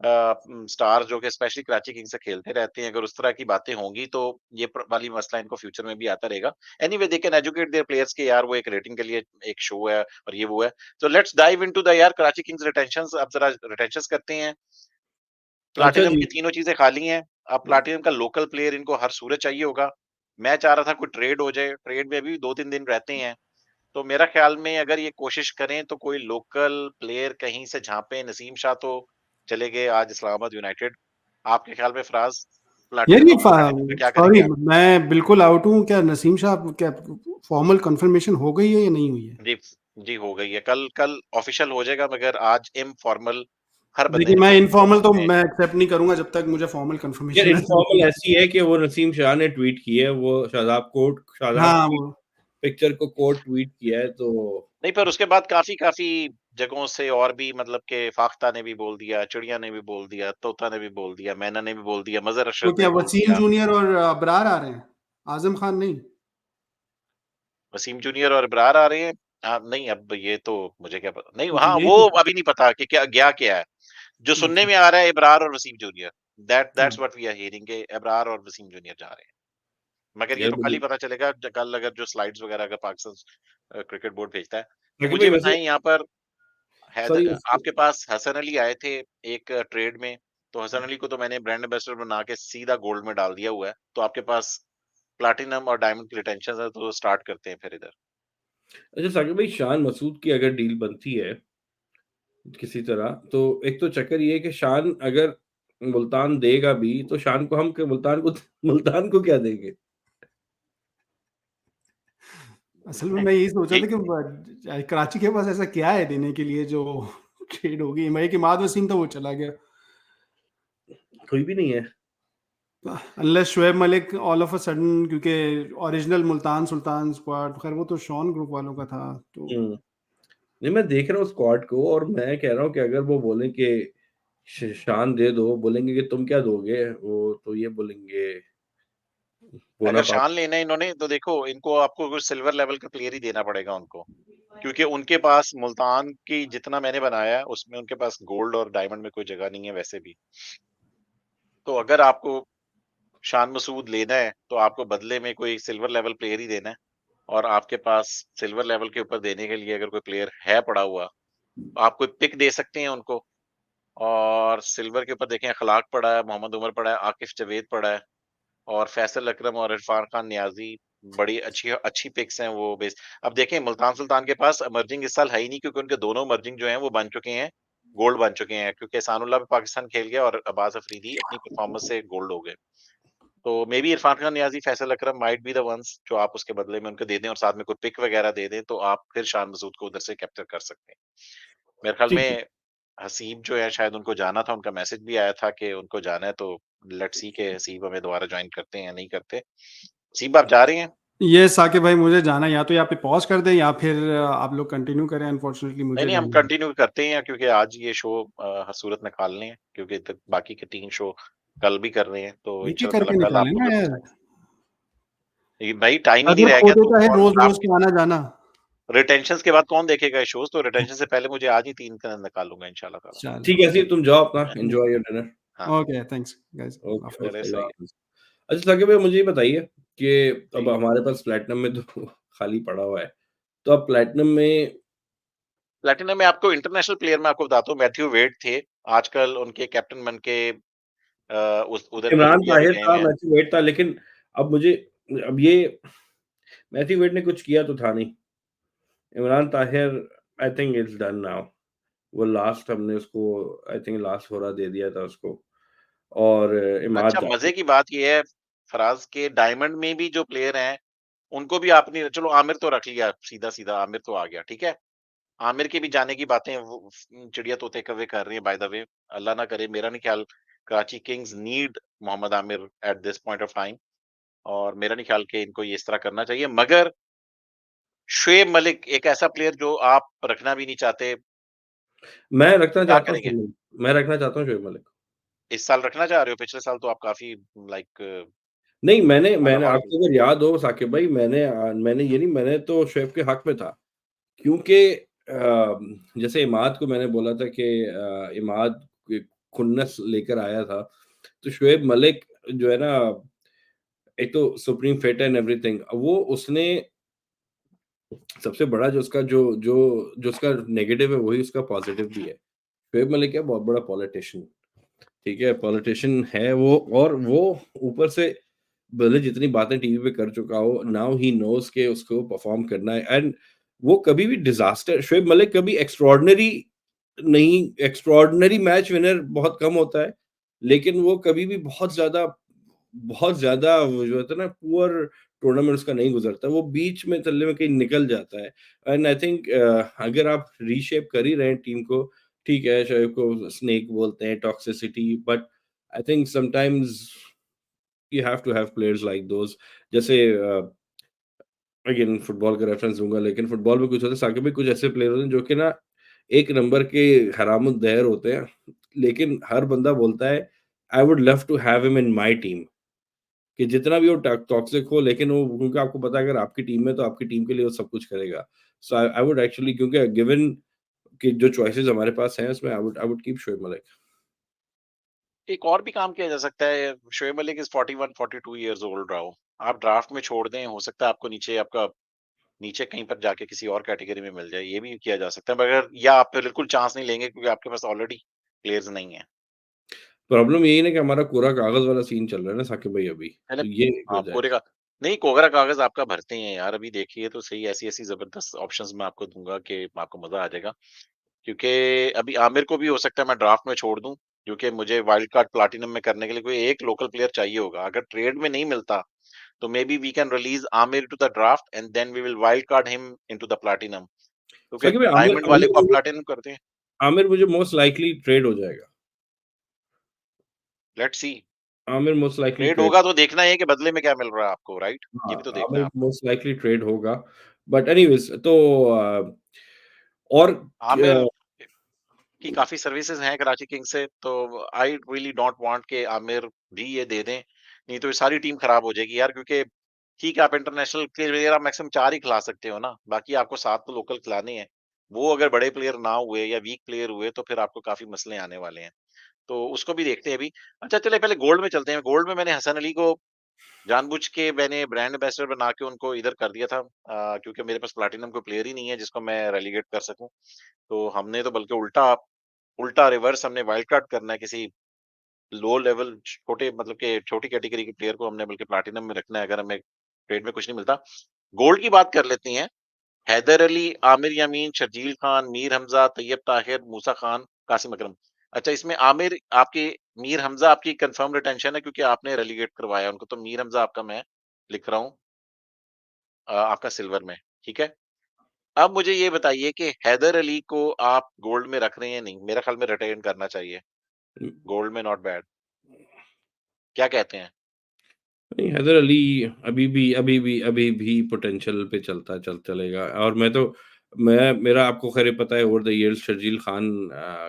[SPEAKER 2] स्टार जो कि स्पेशली कराची किंग्स से खेलते रहते हैं, अगर उस तरह की बातें होंगी तो ये वाली मसला इनको फ्यूचर में भी आता रहेगा। Anyway they can educate their players के यार वो एक रेटिंग के लिए एक शो है और ये वो है। तो लेट्स डाइव इनटू द यार कराची किंग्स रिटेंशंस, अब जरा रिटेंशंस करते हैं।
[SPEAKER 1] अच्छा
[SPEAKER 2] प्लैटिनम
[SPEAKER 1] जी।
[SPEAKER 2] की तीनों चीज़ें खाली हैं। अब प्लैटिनम का लोकल प्लेयर इनको हर सूरत चाहिए होगा। मैं चाह रहा था कोई ट्रेड हो जाए, ट्रेड में भी 2-3 दिन रहते हैं। तो मेरा ख़्याल में अगर ये कोशिश करें तो कोई लोकल प्लेयर कहीं से झाँपें, नसीम शाह तो चले गए आज इस्लामाबाद यूनाइटेड। आपके ख़्याल में फ़राज़
[SPEAKER 3] यार
[SPEAKER 2] प्लैटिनम
[SPEAKER 3] ये
[SPEAKER 2] प्लैटिनम का क्या करेंगे
[SPEAKER 3] सॉरी,
[SPEAKER 2] आप?
[SPEAKER 3] मैं बिल्कुल आउट हूँ। क्या नसीम शाह क्या फॉर्मल कंफर्मेशन हो गई है या नहीं हुई है?
[SPEAKER 2] जी, जी हो गई है। कल कल ऑफ़िशियल हो जाएगा मगर आज इनफ़ॉर्मल हर बंदे
[SPEAKER 3] देखिए,
[SPEAKER 2] ने
[SPEAKER 3] मैं
[SPEAKER 2] बोल दिया
[SPEAKER 3] इनफॉर्मल तो
[SPEAKER 2] है।
[SPEAKER 3] मैं एक्सेप्ट नहीं करूंगा जब तक मुझे फॉर्मल
[SPEAKER 1] यार
[SPEAKER 3] कंफर्मेशन ना
[SPEAKER 1] इनफॉर्मल
[SPEAKER 3] मिले।
[SPEAKER 1] ऐसी है कि वो नसीम शाह ने ट्वीट की है, वो शादाब
[SPEAKER 3] हाँ,
[SPEAKER 1] की
[SPEAKER 3] वो
[SPEAKER 1] पिक्चर को कोट ट्वीट किया है तो।
[SPEAKER 2] नहीं, पर उसके बाद काफ़ी जगहों से और भी मतलब कि फाख्ता ने भी बोल दिया, चिड़िया ने भी बोल दिया, तोता ने भी बोल दिया, मैना ने भी बोल दिया, मज़हर
[SPEAKER 3] तो
[SPEAKER 2] अशरफ ने
[SPEAKER 3] क्या
[SPEAKER 2] भी बोल
[SPEAKER 3] वसीम
[SPEAKER 2] दिया।
[SPEAKER 3] जूनियर और अबरार आ रहे हैं? आज़म खान नहीं?
[SPEAKER 2] वसीम जूनियर और इब्रार आ रहे हैं। नहीं, अब ये तो मुझे क्या पता नहीं,
[SPEAKER 3] जी,
[SPEAKER 2] हाँ,
[SPEAKER 3] यही
[SPEAKER 2] वो
[SPEAKER 3] तो
[SPEAKER 2] अभी नहीं पता कि क्या है। जो सुनने
[SPEAKER 3] अच्छा,
[SPEAKER 2] में आ रहा है इब्रार और वसीम जूनियर,
[SPEAKER 3] हाँ।
[SPEAKER 2] That's what we are hearing के इब्रार और वसीम जूनियर जा रहे हैं। मगर ये
[SPEAKER 1] यार
[SPEAKER 2] तो कल ही
[SPEAKER 1] मुझे
[SPEAKER 2] पता चलेगा कल अगर जो स्लाइड्स वगैरह अगर पाकिस्तान क्रिकेट बोर्ड भेजता है।
[SPEAKER 1] साकिब भाई
[SPEAKER 2] मुझे
[SPEAKER 1] वैसे
[SPEAKER 2] बताएं यहाँ पर
[SPEAKER 1] सॉरी
[SPEAKER 2] आपके पास हसन अली आए थे एक ट्रेड में, तो हसन अली को तो मैंने ब्रांड एम्बेसडर बना के सीधा गोल्ड में डाल दिया हुआ है, तो आपके पास प्लैटिनम और डायमंड की रिटेंशन है, तो स्टार्ट करते हैं फिर इधर।
[SPEAKER 1] अच्छा साकिब भाई शान मसूद की अगर डील बनती है किसी तरह, तो एक तो चक्कर ये है कि शान अगर मुल्तान देगा भी, तो शान को हम मुल्तान को क्या देंगे?
[SPEAKER 3] असल में मैं यही सोच रहा
[SPEAKER 2] ये
[SPEAKER 3] था कि कराची के पास ऐसा क्या है देने के लिए जो ट्रेड होगी? मैं कि इमाद वसीम था वो चला गया।
[SPEAKER 1] कोई भी नहीं है।
[SPEAKER 3] Unless Shoaib Malik all of a sudden, क्योंकि ओरिजिनल मुल्तान सुल्तान स्क्वाड, खैर वो तो शॉन ग्रुप वालों का था, तो
[SPEAKER 1] हुँ। नहीं, मैं देख रहा हूँ स्क्वाड को और मैं कह रहा हूँ कि अगर वो बोलें कि शान दे दो, बोलेंगे कि तुम क्या दोगे? वो तो ये बोलेंगे
[SPEAKER 2] अगर
[SPEAKER 1] बोनापार्ट।
[SPEAKER 2] शान लेना है इन्होंने, तो देखो इनको आपको कुछ सिल्वर लेवल का प्लेयर ही देना पड़ेगा उनको, क्योंकि उनके पास मुल्तान की जितना मैंने बनाया है उसमें उनके पास गोल्ड और डायमंड में कोई जगह नहीं है वैसे भी। तो अगर आपको शान मसूद लेना है, तो आपको बदले में कोई सिल्वर लेवल प्लेयर ही देना है, और आपके पास सिल्वर लेवल के ऊपर देने के लिए अगर कोई प्लेयर है पड़ा हुआ, आप कोई पिक दे सकते हैं उनको। और सिल्वर के ऊपर देखें, अखलाक पड़ा है, मोहम्मद उमर पड़ा है, आकिफ जावेद पड़ा है, और फैसल अकरम और इरफान खान नियाजी, बड़ी अच्छी अच्छी पिक्स हैं वो बेस। अब देखें मुल्तान सुल्तान के पास इमर्जिंग इस साल है ही नहीं, क्योंकि उनके दोनों इमर्जिंग जो हैं वो बन चुके हैं, गोल्ड बन चुके हैं, क्योंकि एहसानुल्लाह भी पाकिस्तान खेल गया और अब्बास अफरीदी अपनी परफॉर्मेंस से गोल्ड हो गए। तो maybe Irfan Khan Niazi, Faisal Akram might be the ones जो आप उसके बदले में उनको दे दें, और साथ में कोई पिक वगैरह दे दें, तो आप फिर शान मसूद को उधर से कैप्चर कर सकते हैं। मेरे ख्याल
[SPEAKER 1] ठीक है।
[SPEAKER 2] में हसीब जो है शायद उनको जाना था, उनका मैसेज भी आया था कि उनको जाना है, तो लेट्स सी के हसीब हमें दोबारा ज्वाइन करते हैं या नहीं करते। हसीब आप जा रहे हैं?
[SPEAKER 3] ये साकिब भाई मुझे जाना है, या तो यहाँ पे पॉज़ कर दें या फिर आप लोग कंटिन्यू करें, अनफॉर्चुनेटली
[SPEAKER 2] नहीं,
[SPEAKER 3] मुझे
[SPEAKER 2] नहीं, हम
[SPEAKER 3] जाना है।
[SPEAKER 2] कंटिन्यू करते हैं, क्योंकि आज ये शो हर सूरत निकालने हैं, क्योंकि बाकी के 3 शो कल भी कर रहे हैं, तो
[SPEAKER 3] एक-एक
[SPEAKER 2] इंशाल्लाह ताला
[SPEAKER 3] करके
[SPEAKER 2] कल
[SPEAKER 3] निकालें
[SPEAKER 2] आप
[SPEAKER 3] ना
[SPEAKER 2] लोगों के
[SPEAKER 3] यार।
[SPEAKER 2] साथ ये भाई टाइम ही नहीं
[SPEAKER 3] मतलब
[SPEAKER 2] रह
[SPEAKER 3] खो
[SPEAKER 2] गया, तो
[SPEAKER 3] देता है
[SPEAKER 2] कौन
[SPEAKER 3] रोज़-रोज़
[SPEAKER 2] आपके
[SPEAKER 3] के आना-जाना।
[SPEAKER 2] रिटेंशंस के बाद कौन देखेगा ये शोज़, तो रिटेंशन से पहले मुझे आज ही 3 निकालूँगा इंशाल्लाह ताला।
[SPEAKER 3] चलो,
[SPEAKER 1] ठीक है हसीब तुम जाओ अपना
[SPEAKER 2] हैं?
[SPEAKER 1] Enjoy your dinner.
[SPEAKER 2] हाँ,
[SPEAKER 3] okay, thanks guys,
[SPEAKER 1] okay,
[SPEAKER 3] after.
[SPEAKER 1] Okay,
[SPEAKER 2] चलिए
[SPEAKER 1] अल्लाह
[SPEAKER 2] सही है।
[SPEAKER 1] हाफ़िज़। अच्छा साकिब भाई मुझे ये बताइए कि अब
[SPEAKER 2] जी।
[SPEAKER 1] हमारे पास प्लैटिनम में तो खाली पड़ा हुआ है। तो अब प्लैटिनम में
[SPEAKER 2] प्लैटिनम में आपको इंटरनेशनल प्लेयर मैं आपको बताता हूँ, मैथ्यू वेड थे, आजकल उनके कैप्टन बन के उस उधर
[SPEAKER 1] इमरान
[SPEAKER 2] नामीबिया भी
[SPEAKER 1] ताहिर
[SPEAKER 2] गए
[SPEAKER 1] था,
[SPEAKER 2] हुए हैं।
[SPEAKER 1] मैथ्यू वेड था, लेकिन अब मुझे अब ये मैथ्यू वेड ने कुछ किया तो था नहीं। Imran Tahir I think it's done now. वो लास्ट हमने उसको आई थिंक लास्ट होरा दे दिया था उसको और
[SPEAKER 2] अच्छा,
[SPEAKER 1] इमाद
[SPEAKER 2] मज़े की बात ये है फराज़ के डायमंड में भी जो प्लेयर हैं, उनको भी आपने चलो आमिर तो रख लिया सीधा-सीधा, आमिर तो आ गया, ठीक है? आमिर के भी जाने की बातें वो चिड़िया तोते कौवे कर रही हैं बाय द वे। अल्लाह ना करे, मेरा नहीं ख्याल Karachi Kings need Mohammad Amir at this point of time, और मेरा नहीं ख्याल कि इनको ये इस तरह करना चाहिए। मगर शुएब मलिक एक ऐसा प्लेयर जो आप रखना भी नहीं चाहते,
[SPEAKER 1] मैं रखना
[SPEAKER 2] क्या
[SPEAKER 1] चाहता हूँ
[SPEAKER 2] करेंगे?
[SPEAKER 1] शुएब मलिक। मैं रखना चाहता हूँ शुएब मलिक।
[SPEAKER 2] इस साल रखना चाह रहे हो? पिछले साल तो आप काफ़ी लाइक
[SPEAKER 1] नहीं, मैंने मैंने
[SPEAKER 2] लाहौर
[SPEAKER 1] आपको अगर याद हो साकिब भाई मैंने ये नहीं मैंने तो शुएब के हक में था। क्योंकि जैसे इमाद को मैंने बोला था कि इमाद खुन्नस लेकर आया था, तो शुएब मलिक जो है ना एक तो सुप्रीम फिट एंड एवरीथिंग वो उसने सबसे बड़ा जो उसका जो उसका नेगेटिव है वही उसका पॉजिटिव भी है। शुएब मलिक है बहुत बड़ा पॉलिटिशियन, ठीक है? पॉलिटिशियन है वो और वो ऊपर से भले जितनी बातें टीवी पे कर चुका हो, नाउ ही नोज़ कि उसको परफ़ॉर्म करना है एंड वो कभी भी डिज़ास्टर शुएब मलिक कभी एक्स्ट्राऑर्डिनरी मैच विनर बहुत कम होता है, लेकिन वो कभी भी बहुत ज़्यादा वो जो होता है ना पुअर टूर्नामेंट उसका नहीं गुज़रता, वो बीच में तल्ले में कहीं निकल जाता है एंड आई थिंक अगर आप रीशेप कर ही रहे हैं टीम को, ठीक है, शोएब को स्नेक बोलते हैं, toxicity but I think sometimes you have to have players like those जैसे अगेन फुटबॉल का रेफरेंस दूँगा लेकिन फुटबॉल में कुछ होता है साकिब भाई कुछ ऐसे प्लेयर होते हैं जो कि ना एक नंबर के हरामुद्दहर होते हैं, लेकिन हर बंदा बोलता है I would love to have him in my team कि जितना भी वो टॉक्सिक हो, लेकिन वो क्योंकि आपको पता है अगर आपकी टीम में तो आपकी टीम के लिए वो सब कुछ करेगा। सो आई वुड एक्चुअली, क्योंकि गिवन कि जो चॉइसेस हमारे पास हैं उसमें I would keep Shoaib Malik.
[SPEAKER 2] एक और भी काम किया जा सकता है, Shoaib Malik is 41, 42 years old राओ। आप ड्राफ्ट में छोड़ दें, हो सकता है आपको नीचे कहीं पर जाके किसी और कैटेगरी में मिल जाए, ये भी किया जा सकता है। मगर या आप बिल्कुल चांस नहीं लेंगे क्योंकि आपके पास ऑलरेडी प्लेयर्स नहीं है।
[SPEAKER 1] प्रॉब्लम यही ना कि हमारा कोरा कागज़ वाला सीन चल रहा है ना साकिब भाई अभी,
[SPEAKER 2] पहले
[SPEAKER 1] तो ये एक
[SPEAKER 2] हाँ,
[SPEAKER 1] वजह है।
[SPEAKER 2] कोरे का नहीं, कोरा कागज़ आपका भरते हैं यार, अभी देखिए तो सही, ऐसी-ऐसी ज़बरदस्त ऑप्शंस मैं आपको दूँगा कि आपको मज़ा आ जाएगा। क्योंकि अभी आमिर को भी हो सकता है मैं ड्राफ्ट में छोड़ दूँ, क्योंकि मुझे वाइल्ड कार्ड प्लैटिनम में करने के लिए कोई एक लोकल प्लेयर चाहिए होगा। अगर ट्रेड में नहीं मिलता, तो maybe we can release Amir to the draft and then we will wild card him into the platinum. क्योंकि
[SPEAKER 1] साकिब भाई, आमिर
[SPEAKER 2] डायमंड वाले
[SPEAKER 1] आमिर
[SPEAKER 2] को आप
[SPEAKER 1] मुझे
[SPEAKER 2] प्लैटिनम करते हैं।
[SPEAKER 1] आमिर मुझे मोस्ट लाइकली ट्रेड हो जाएगा।
[SPEAKER 2] Let's see.
[SPEAKER 1] Aamir most likely
[SPEAKER 2] trade
[SPEAKER 1] trade.
[SPEAKER 2] होगा तो देखना है कि बदले में क्या मिल रहा है आपको, राइट? ये
[SPEAKER 1] हाँ,
[SPEAKER 2] भी तो देखना है
[SPEAKER 1] आमिर
[SPEAKER 2] आपको।
[SPEAKER 1] मोस्ट लाइकली ट्रेड होगा। बट एनीवेज़ तो और
[SPEAKER 2] आमिर
[SPEAKER 1] क
[SPEAKER 2] की काफ़ी सर्विसेज़ हैं कराची किंग्स से, तो आई रियली डोंट वांट कि आमिर भी ये दे दें, नहीं तो ये सारी टीम खराब हो जाएगी यार। क्योंकि ठीक है, आप इंटरनेशनल प्लेयर आप मैक्सिमम 4 ही खिला सकते हो ना, बाकी आपको 7 तो लोकल खिलाने हैं। वो अगर बड़े प्लेयर ना हुए या वीक प्लेयर हुए, तो फिर आपको काफ़ी मसले आने वाले हैं। तो उसको भी देखते हैं अभी। अच्छा चलिए पहले गोल्ड में चलते हैं। गोल्ड में मैंने हसन अली को जानबूझ के मैंने ब्रांड एम्बेसडर बना के उनको इधर कर दिया था, क्योंकि मेरे पास प्लैटिनम कोई प्लेयर ही नहीं है जिसको मैं रेलीगेट कर सकूँ। तो हमने तो बल्कि उल्टा उल्टा रिवर्स हमने वाइल्ड कार्ड करना है किसी लो लेवल छोटे, मतलब के छोटी कैटेगरी के प्लेयर को हमने बल्कि प्लैटिनम में रखना है अगर हमें ट्रेड में कुछ नहीं मिलता। गोल्ड की बात कर लेते हैं। हैदर अली, आमिर यामीन, शर्जील खान, मीर हमजा, तैयब ताहिर, मूसा खान, कासिम अकरम। अच्छा, इसमें आमिर आपकी मीर हमजा आपकी कंफर्म रिटेंशन है क्योंकि आपने रेलीगेट करवाया उनको, तो मीर हमजा आपका मैं लिख रहा हूँ आपका सिल्वर में, ठीक है? अब मुझे ये बताइए कि हैदर अली को आप गोल्ड में रख रहे हैं या नहीं? मेरा ख्याल में रिटेन करना चाहिए। गोल्ड में नॉट बैड। क्या कहते हैं?
[SPEAKER 1] नहीं, हैदर अली अभी भी पोटेंशियल पे चलेगा। और मेरा आपको खैर पता है over the years Sharjeel Khan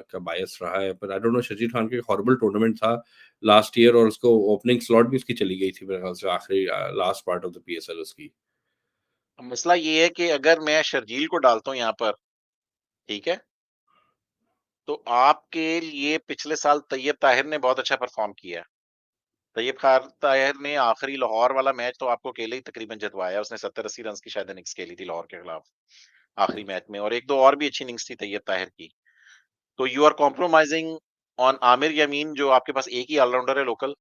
[SPEAKER 1] का बायस रहा है, पर आई डोंट नो, शर्जील खान का एक हॉरिबल टूर्नामेंट था लास्ट ईयर और उसको ओपनिंग स्लॉट भी उसकी चली गई थी मेरे ख्याल से आखिरी last part of the PSL उसकी।
[SPEAKER 2] मसला ये है कि अगर मैं शर्जील को डालता हूँ यहाँ पर, ठीक है? तो आपके लिए पिछले साल तैयब ताहिर ने बहुत अच्छा परफॉर्म किया है। तैयब ताहिर ने आखिरी लाहौर वाला मैच तो आपको अकेले ही तकरीबन जितवाया। उसने 70-80 रन की शायद इनिंग्स खेली थी लाहौर के खिलाफ आखिरी मैच में, और 1-2 और भी अच्छी इनिंग्स थी तैयब ताहिर की। तो you are compromising on Aamir Yamin जो आपके पास एक ही ऑलराउंडर है लोकल,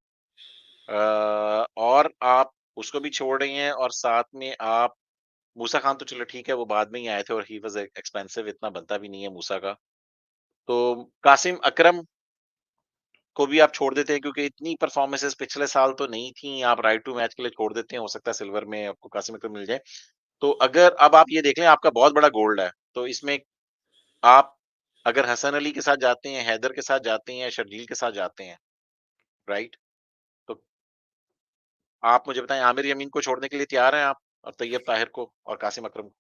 [SPEAKER 2] और आप उसको भी छोड़ रही हैं, और साथ में आप मूसा खान तो चलो ठीक है, वो बाद में ही आए थे और ही वाज़ एक्सपेंसिव, इतना बनता भी नहीं है मूसा का। तो कासिम अकरम को भी आप छोड़ देते हैं क्योंकि इतनी परफॉर्मेंसेस पिछले साल तो नहीं थी, आप राइट टू मैच के लिए छोड़ देते हैं, हो सकता है सिल्वर में आपको कासिम अकरम मिल जाए। तो अगर अब आप ये देख लें आपका बहुत बड़ा गोल्ड है, तो इसमें आप अगर हसन अली के साथ जाते हैं, हैदर के साथ जाते हैं या शर्जील के साथ जाते हैं, राइट? तो आप मुझे बताएँ आमिर यमीन को छोड़ने के लिए तैयार हैं आप? और तैयब ताहिर को और कासिम अकरम को?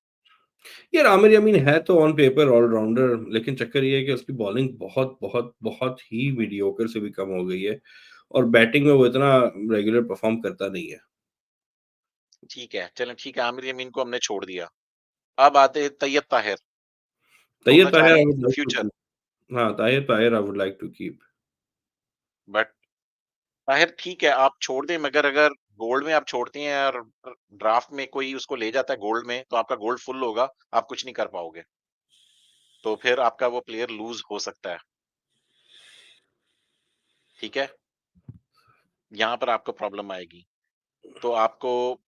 [SPEAKER 1] यार आमिर यामीन है तो ऑन पेपर ऑलराउंडर, लेकिन चक्कर ये है कि उसकी बॉलिंग बहुत बहुत बहुत ही मीडियोकर से भी कम हो गई है और बैटिंग में वो इतना रेगुलर परफॉर्म करता नहीं है।
[SPEAKER 2] ठीक है, चलें ठीक है, आमिर यमीन को हमने छोड़ दिया। अब आते हैं तैयब ताहिर,
[SPEAKER 1] तैयब
[SPEAKER 2] छोड़ना चाह
[SPEAKER 1] ताहिर
[SPEAKER 2] रहे
[SPEAKER 1] आई
[SPEAKER 2] हैं
[SPEAKER 1] would
[SPEAKER 2] in the
[SPEAKER 1] like to
[SPEAKER 2] future,
[SPEAKER 1] keep. हाँ, Tahir I would like to keep.
[SPEAKER 2] But Tahir ठीक है, आप छोड़ दें, मगर अगर गोल्ड में आप छोड़ते हैं और ड्राफ्ट में कोई उसको ले जाता है गोल्ड में, तो आपका गोल्ड फुल होगा, आप कुछ नहीं कर पाओगे। तो फिर आपका वो प्लेयर लूज़ हो सकता है, ठीक है? यहाँ पर आपको प्रॉब्लम आएगी। तो आपको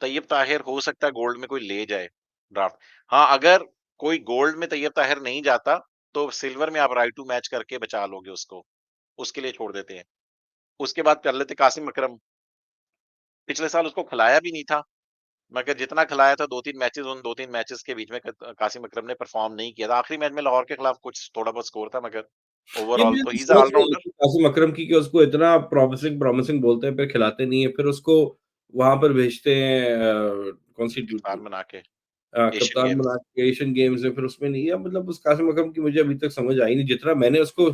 [SPEAKER 2] तैयब ताहिर हो सकता है गोल्ड में कोई ले जाए ड्राफ्ट। हाँ, अगर कोई गोल्ड में तैयब ताहिर नहीं जाता, तो सिल्वर में आप राइट टू मैच करके बचा लोगे उसको, उसके लिए छोड़ देते हैं। उसके बाद कर लेते कासिम अकरम, पिछले साल उसको खिलाया भी नहीं था, मगर जितना खिलाया था 2-3 मैचेज़, उन 2-3 मैचेज़ के बीच में कासिम अकरम ने परफ़ॉर्म नहीं किया था। आखिरी मैच में लाहौर के खिलाफ कुछ थोड़ा बहुत स्कोर था, मगर
[SPEAKER 1] ये
[SPEAKER 2] ओवरऑल
[SPEAKER 1] मैं
[SPEAKER 2] तो
[SPEAKER 1] तो
[SPEAKER 2] ही इज़ अ
[SPEAKER 1] सोच रहा हूँ
[SPEAKER 2] ऑलराउंडर।
[SPEAKER 1] कि कासिम अकरम की कि उसको इतना प्रॉमिसिंग प्रॉमिसिंग बोलते हैं, फिर खिलाते नहीं है, फिर उसको वहाँ पर भेजते हैं कौन सी
[SPEAKER 2] कप्तान बना के एशियन
[SPEAKER 1] कप्तान
[SPEAKER 2] गेम्स।
[SPEAKER 1] बना के एशियन गेम्स में, फिर उसमें नहीं है। मतलब उस कासिम अकरम की मुझे अभी तक समझ आई नहीं, जितना मैंने उसको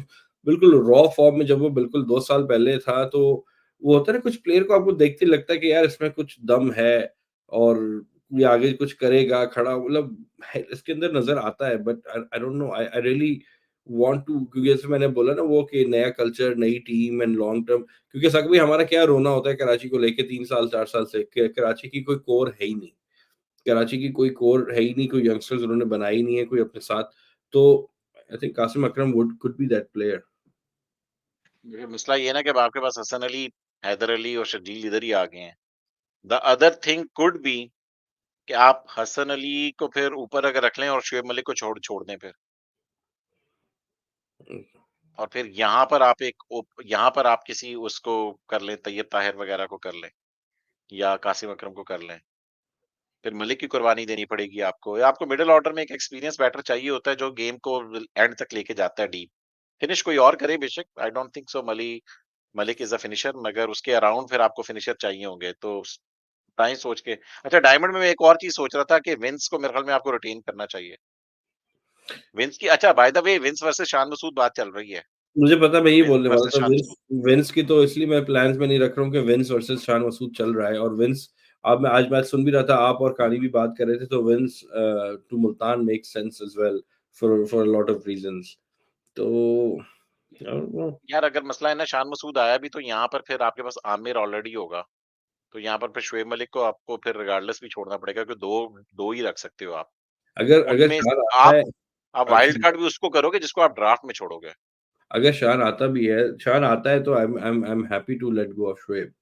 [SPEAKER 1] बिल्कुल रॉ फॉर्म में जब वो बिल्कुल 2 साल पहले था, तो वो होता है ना कुछ प्लेयर को आपको देखते ही लगता है कि यार इसमें कुछ दम है और ये आगे कुछ करेगा, खड़ा मतलब है इसके अंदर नज़र आता है but I don't know I really want to क्योंकि जैसे मैंने बोला ना वो कि नया कल्चर, नई टीम एंड लॉन्ग टर्म क्योंकि सच में हमारा क्या रोना होता है कराची को लेके 3 साल, 4 साल से कि कराची की कोई कोर है ही नहीं। कराची की कोई कोर है ही नहीं, कोई यंगस्टर्स उन्होंने बनाया ही नहीं है कोई अपने साथ। तो I think Qasim Akram would could be that player.
[SPEAKER 2] ये मसला ये है ना कि अब आपके पास हसन अली, हैदर अली और शर्जील इधर ही आ गए हैं। The other thing could be कि आप हसन अली को फिर ऊपर अगर रख लें और शुएब मलिक को छोड़ दें फिर। और फिर यहाँ पर आप किसी उसको कर लें, तैयब ताहिर वगैरह को कर लें या कासिम अकरम को कर लें। फिर मलिक की कुर्बानी देनी पड़ेगी आपको, या आपको मिडल ऑर्डर में एक एक्सपीरियंस बैटर चाहिए होता है जो गेम को एंड तक लेके जाता है डीप। फिनिश कोई और करे बेशक, आई don't think so Malik is a finisher, मगर उसके अराउंड फिर आपको फिनिशर चाहिए होंगे। तो ताई सोच के अच्छा, डायमंड में मैं एक और चीज़ सोच रहा था कि विंस को मेरे ख्याल में आपको रिटेन करना चाहिए। विंस की अच्छा, by the way Vince versus Shan Masood बात चल रही है।
[SPEAKER 1] मुझे पता है मैं यही
[SPEAKER 2] विंस
[SPEAKER 1] बोलने वाला
[SPEAKER 2] वर्सेस
[SPEAKER 1] था
[SPEAKER 2] शान
[SPEAKER 1] विंस
[SPEAKER 2] मसूद।
[SPEAKER 1] विंस की तो इसलिए मैं प्लान्स में नहीं रख रहा हूँ कि विंस वर्सेस शान मसूद चल रहा है और विंस अब मैं आज मैच सुन भी रहा था आप और कानी भी बात कर रहे थे तो Vince to Multan makes sense as well for a lot of reasons तो आई डोंट नो
[SPEAKER 2] यार अगर मसला है ना, शान मसूद आया भी तो यहाँ पर फिर आपके पास आमिर ऑलरेडी होगा। तो यहाँ पर फिर शुएब मलिक को आपको फिर रिगार्डलेस भी छोड़ना पड़ेगा, क्योंकि 2 ही रख सकते हो आप।
[SPEAKER 1] अगर अगर
[SPEAKER 2] उनमें
[SPEAKER 1] शान आता
[SPEAKER 2] आप
[SPEAKER 1] है
[SPEAKER 2] आप वाइल्ड
[SPEAKER 1] अच्छा
[SPEAKER 2] कार्ड भी उसको करोगे जिसको आप ड्राफ्ट में छोड़ोगे।
[SPEAKER 1] अगर शान आता है तो I am happy to let go of Shoaib.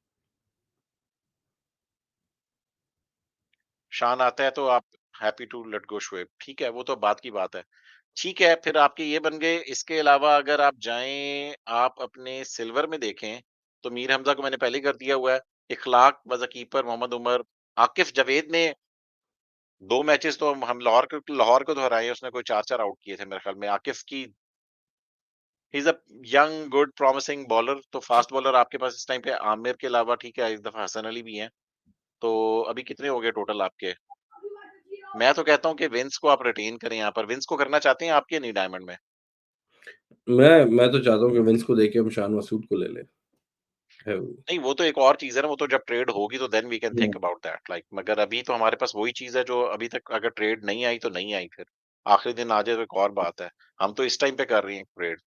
[SPEAKER 2] Shan आता है तो आप happy to let go Shoaib, ठीक है, वो तो बात की बात है। ठीक है, फिर आपके ये बन गए। इसके अलावा अगर आप जाएँ, आप अपने सिल्वर में देखें, तो मीर हमज़ा को मैंने पहले ही कर दिया हुआ है। Ikhlaq was a keeper, Mohammad Umar, Akif Javed ने 2 मैचेज़ तो हम लाहौर को तो हराए, उसने कोई 4-4 आउट किए थे मेरे ख्याल में। आकिफ की he is a young good promising bowler, तो फास्ट बॉलर आपके पास इस टाइम पे आमिर के अलावा, ठीक है, इस दफ़ा हसन अली भी हैं। तो अभी कितने हो गए टोटल आपके? मैं तो कहता हूँ कि विंस को आप रिटेन करें यहाँ पर। विंस को करना चाहते हैं आप कि नहीं डायमंड में?
[SPEAKER 1] मैं तो चाहता हूँ कि विंस को देके हम शान मसूद को ले लें। है
[SPEAKER 2] नहीं, वो तो एक और चीज़ है ना, वो तो जब ट्रेड होगी तो then we can
[SPEAKER 1] hmm,
[SPEAKER 2] think about that like, मगर अभी तो हमारे पास वही चीज़ है जो अभी तक अगर ट्रेड नहीं आई तो नहीं आई फिर। आखिरी दिन आ जाए तो एक और बात है। हम तो इस टाइम पे कर रहे हैं ट्रेड।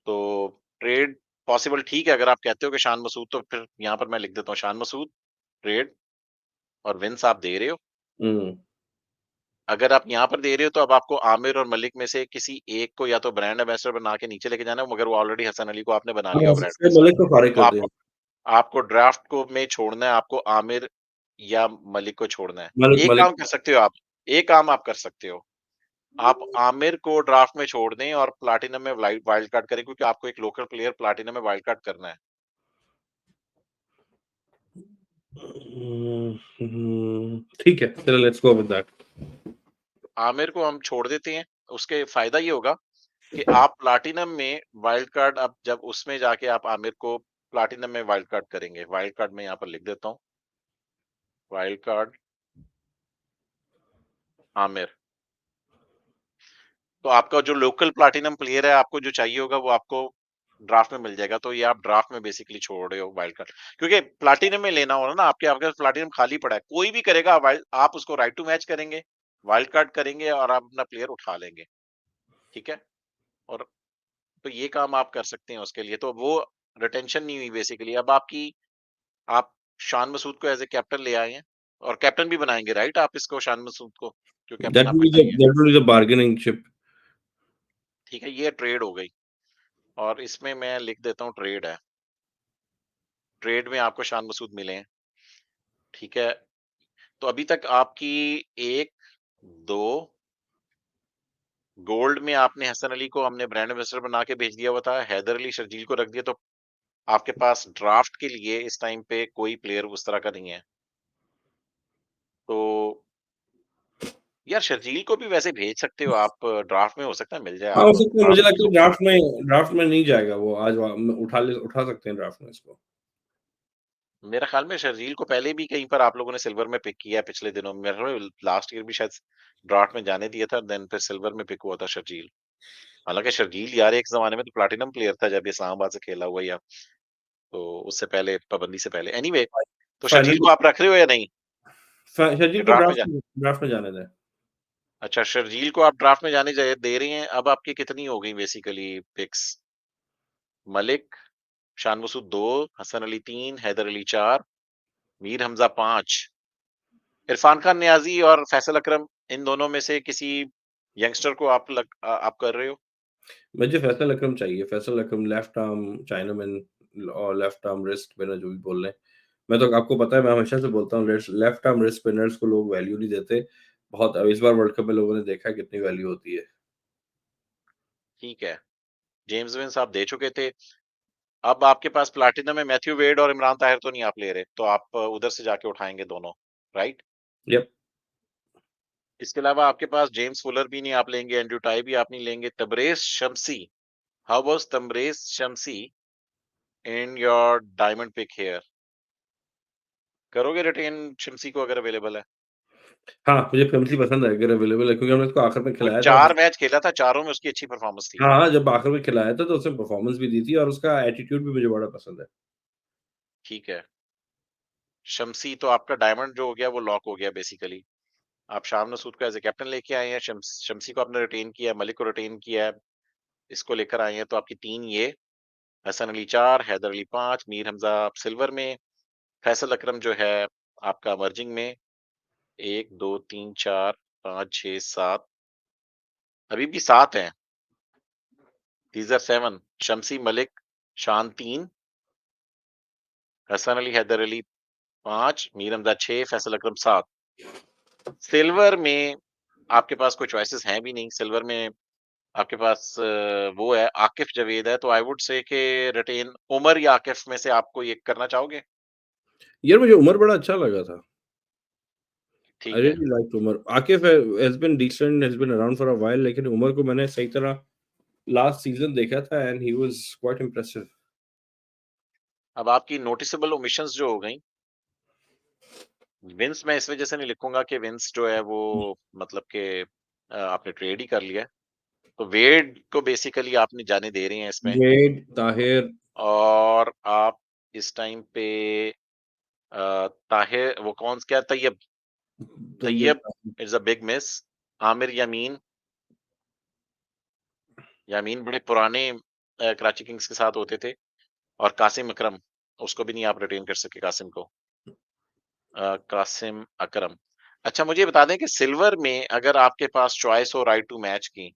[SPEAKER 2] तो ट्रेड पॉसिबल ठीक है, अगर आप कहते हो कि शान मसूद, तो फिर यहाँ पर मैं लिख देता हूँ शान मसूद, ट्रेड, और विंस आप दे रहे हो।
[SPEAKER 1] हुँ।
[SPEAKER 2] अगर आप यहाँ पर दे रहे हो तो अब आपको आमिर और मलिक में से किसी एक को या तो ब्रांड एम्बेसडर बना के नीचे लेके जाना है, मगर वो ऑलरेडी हसन अली को आपने बना लिया
[SPEAKER 1] हाँ,
[SPEAKER 2] ब्रांड
[SPEAKER 1] शुएब
[SPEAKER 2] एम्बेसडर।
[SPEAKER 1] मलिक को फारिग
[SPEAKER 2] तो
[SPEAKER 1] कर दें।
[SPEAKER 2] आपको आपको ड्राफ्ट को में छोड़ना है, आपको आमिर या मलिक को छोड़ना है।
[SPEAKER 1] मलिक
[SPEAKER 2] एक
[SPEAKER 1] मलिक
[SPEAKER 2] काम कर सकते हो आप, एक काम आप कर सकते हो, आप आमिर को ड्राफ्ट में छोड़ दें और प्लैटिनम में वाइल्ड कार्ड करें, क्योंकि आपको एक लोकल प्लेयर प्लैटिनम में वाइल्ड कार्ड करना है।
[SPEAKER 1] ठीक है, चलो let's go with that.
[SPEAKER 2] Aamir को हम छोड़ देते हैं, उसके फायदा ये होगा कि आप प्लैटिनम में वाइल्ड कार्ड, आप जब उसमें जाके आप आमिर को प्लैटिनम में वाइल्ड कार्ड करेंगे। वाइल्ड कार्ड मैं यहाँ पर लिख देता हूँ, वाइल्ड कार्ड आमिर। तो आपका जो लोकल प्लैटिनम प्लेयर है, आपको जो चाहिए होगा वो आपको ड्राफ्ट में मिल जाएगा। तो ये आप ड्राफ्ट में बेसिकली छोड़ रहे हो वाइल्ड कार्ड, क्योंकि प्लैटिनम में लेना हो ना, आपके आपके पास प्लैटिनम खाली पड़ा है, कोई भी करेगा वाइल्ड, आप उसको राइट टू मैच करेंगे, वाइल्ड कार्ड करेंगे और आप अपना प्लेयर उठा लेंगे। ठीक है, और तो ये काम आप कर सकते हैं उसके लिए। तो वो रिटेंशन नहीं हुई बेसिकली। अब आपकी, आप शान मसूद को एज ए कैप्टन ले आए हैं और कैप्टन भी बनाएंगे, राइट? आप इसको शान मसूद को, जो कैप्टन आपका चाहिए।
[SPEAKER 1] That will be the bargaining chip.
[SPEAKER 2] ठीक है, ये ट्रेड हो गई, और इसमें मैं लिख देता हूँ ट्रेड है। ट्रेड में आपको शान मसूद मिले हैं, ठीक है। तो अभी तक आपकी एक, दो, गोल्ड में आपने हसन अली को हमने ब्रांड एम्बेसडर बना के भेज दिया हुआ था, हैदर अली शर्जील को रख दिया। तो आपके पास ड्राफ्ट के लिए इस टाइम पे कोई प्लेयर उस तरह का नहीं है। तो यार शर्जील को भी वैसे भेज सकते हो आप, ड्राफ्ट में हो सकता है मिल जाए
[SPEAKER 1] हाँ, हो
[SPEAKER 2] आपको
[SPEAKER 1] सकता है मुझे
[SPEAKER 2] ड्राफ्ट में
[SPEAKER 1] लगता है
[SPEAKER 2] तो।
[SPEAKER 1] ड्राफ्ट में नहीं जाएगा वो आज उठा सकते हैं ड्राफ्ट में इसको।
[SPEAKER 2] मेरा ख्याल में शर्जील को पहले भी कहीं पर आप लोगों ने सिल्वर में पिक किया है पिछले दिनों में। मेरे ख्याल में लास्ट ईयर भी शायद ड्राफ्ट में जाने दिया था, देन फिर सिल्वर में पिक हुआ था शर्जील। हालांकि शर्जील यार एक जमाने में तो प्लैटिनम प्लेयर था जब ये इस्लामाबाद से खेला हुआ। या तो उससे पहले पाबंदी से पहले। एनीवे तो शर्जील
[SPEAKER 1] फाइनली
[SPEAKER 2] को आप रख रहे हो या नहीं?
[SPEAKER 1] शर्जील
[SPEAKER 2] या
[SPEAKER 1] को
[SPEAKER 2] ड्राफ्ट में जा
[SPEAKER 1] ड्राफ्ट में जाने दें।
[SPEAKER 2] अच्छा शर्जील को आप ड्राफ्ट में जाने दे रही हैं। अब आपकी कितनी हो गई बेसिकली पिक्स? मलिक, शान मसूद 2, हसन अली 3, हैदर अली 4, मीर हमजा 5, इरफान खान नियाजी और फैसल अकरम, इन दोनों में से किसी यंगस्टर को आप कर रहे हो?
[SPEAKER 1] मुझे फैसल अकरम चाहिए, फैसल अकरम लेफ्ट आर्म चाइनामैन और लेफ्ट आर्म रिस्ट स्पिनर जो भी बोल रहे हैं। मैं तो आपको पता है मैं हमेशा से बोलता हूँ लेफ्ट आर्म रिस्ट स्पिनर्स को लोग वैल्यू नहीं देते। बहुत अब इस बार वर्ल्ड कप में लोगों ने देखा है कितनी वैल्यू होती है।
[SPEAKER 2] ठीक है, जेम्स विंस आप दे चुके थे। अब आपके पास प्लैटिनम में मैथ्यू वेड और इमरान ताहिर तो नहीं आप ले रहे, तो आप उधर से जाके उठाएँगे दोनों, राइट?
[SPEAKER 1] यप।
[SPEAKER 2] इसके अलावा आपके पास जेम्स फुलर भी नहीं आप लेंगे, एंड्रयू टाई भी आप नहीं लेंगे, Tabraiz Shamsi, how about Tabraiz Shamsi in your diamond pick here? करोगे रिटेन शम्सी को अगर अवेलेबल है?
[SPEAKER 1] हाँ, मुझे फैमिली पसंद है अगर अवेलेबल है क्योंकि हमने उसको आखिर में
[SPEAKER 2] वो
[SPEAKER 1] खिलाया था।
[SPEAKER 2] 4 मैच खेला था, चारों में उसकी अच्छी परफॉर्मेंस थी।
[SPEAKER 1] हाँ, हाँ, जब आखिर में खिलाया था तो उसने परफॉर्मेंस भी दी थी और उसका एटीट्यूड भी मुझे बड़ा पसंद है।
[SPEAKER 2] ठीक है, शम्सी तो आपका डायमंड जो हो गया वो लॉक हो गया बेसिकली। आप शाम नसूद को एज़ अ कैप्टन लेके आए हैं, शम्सी को आपने रिटेन किया है, मलिक को रिटेन किया है, इसको लेकर आए हैं तो आपकी 3 ये, हसन अली 4, हैदर अली 5, मीर हमजा सिल्वर में, फैसल अकरम जो है आपका इमर्जिंग में 1, 2, 3, 4, 5, 6, 7 अभी भी 7 हैं। दीज़ आर 7 शम्सी, मलिक, शान 3, हसन अली, हैदर अली 5, मीर हमजा 6, फैसल अकरम 7। सिल्वर में आपके पास कोई चॉइसेस हैं भी नहीं। सिल्वर में आपके पास वो है आकिफ जावेद है, तो आई वुड से कि रिटेन उमर या आकिफ में से आप कोई एक करना चाहोगे?
[SPEAKER 1] यार मुझे उमर बड़ा अच्छा लगा था। आई
[SPEAKER 2] ठीक है।
[SPEAKER 1] Really liked Umar. Akif has been decent, has been around for a while लेकिन उमर को मैंने सही तरह लास्ट सीज़न देखा था and he was quite impressive.
[SPEAKER 2] अब आपकी नोटिसेबल ओमिशंस जो हो गई, विंस मैं इस वजह से नहीं लिखूंगा कि विंस जो है वो मतलब कि आपने ट्रेड ही कर लिया है। तो वेड को बेसिकली आपने जाने दे रहे हैं इसमें,
[SPEAKER 1] वेड, ताहिर,
[SPEAKER 2] और आप इस टाइम पे ताहिर वो कौन क्या Tayyab,
[SPEAKER 1] Tayyab
[SPEAKER 2] Tayyab is a big miss. Aamir Yamin, Yamin बड़े पुराने कराची किंग्स के साथ होते थे। और कासिम अकरम, उसको भी नहीं आप रिटेन कर सके कासिम को। कासिम अकरम। अच्छा मुझे ये बता दें कि सिल्वर में अगर आपके पास चॉइस हो राइट टू मैच की,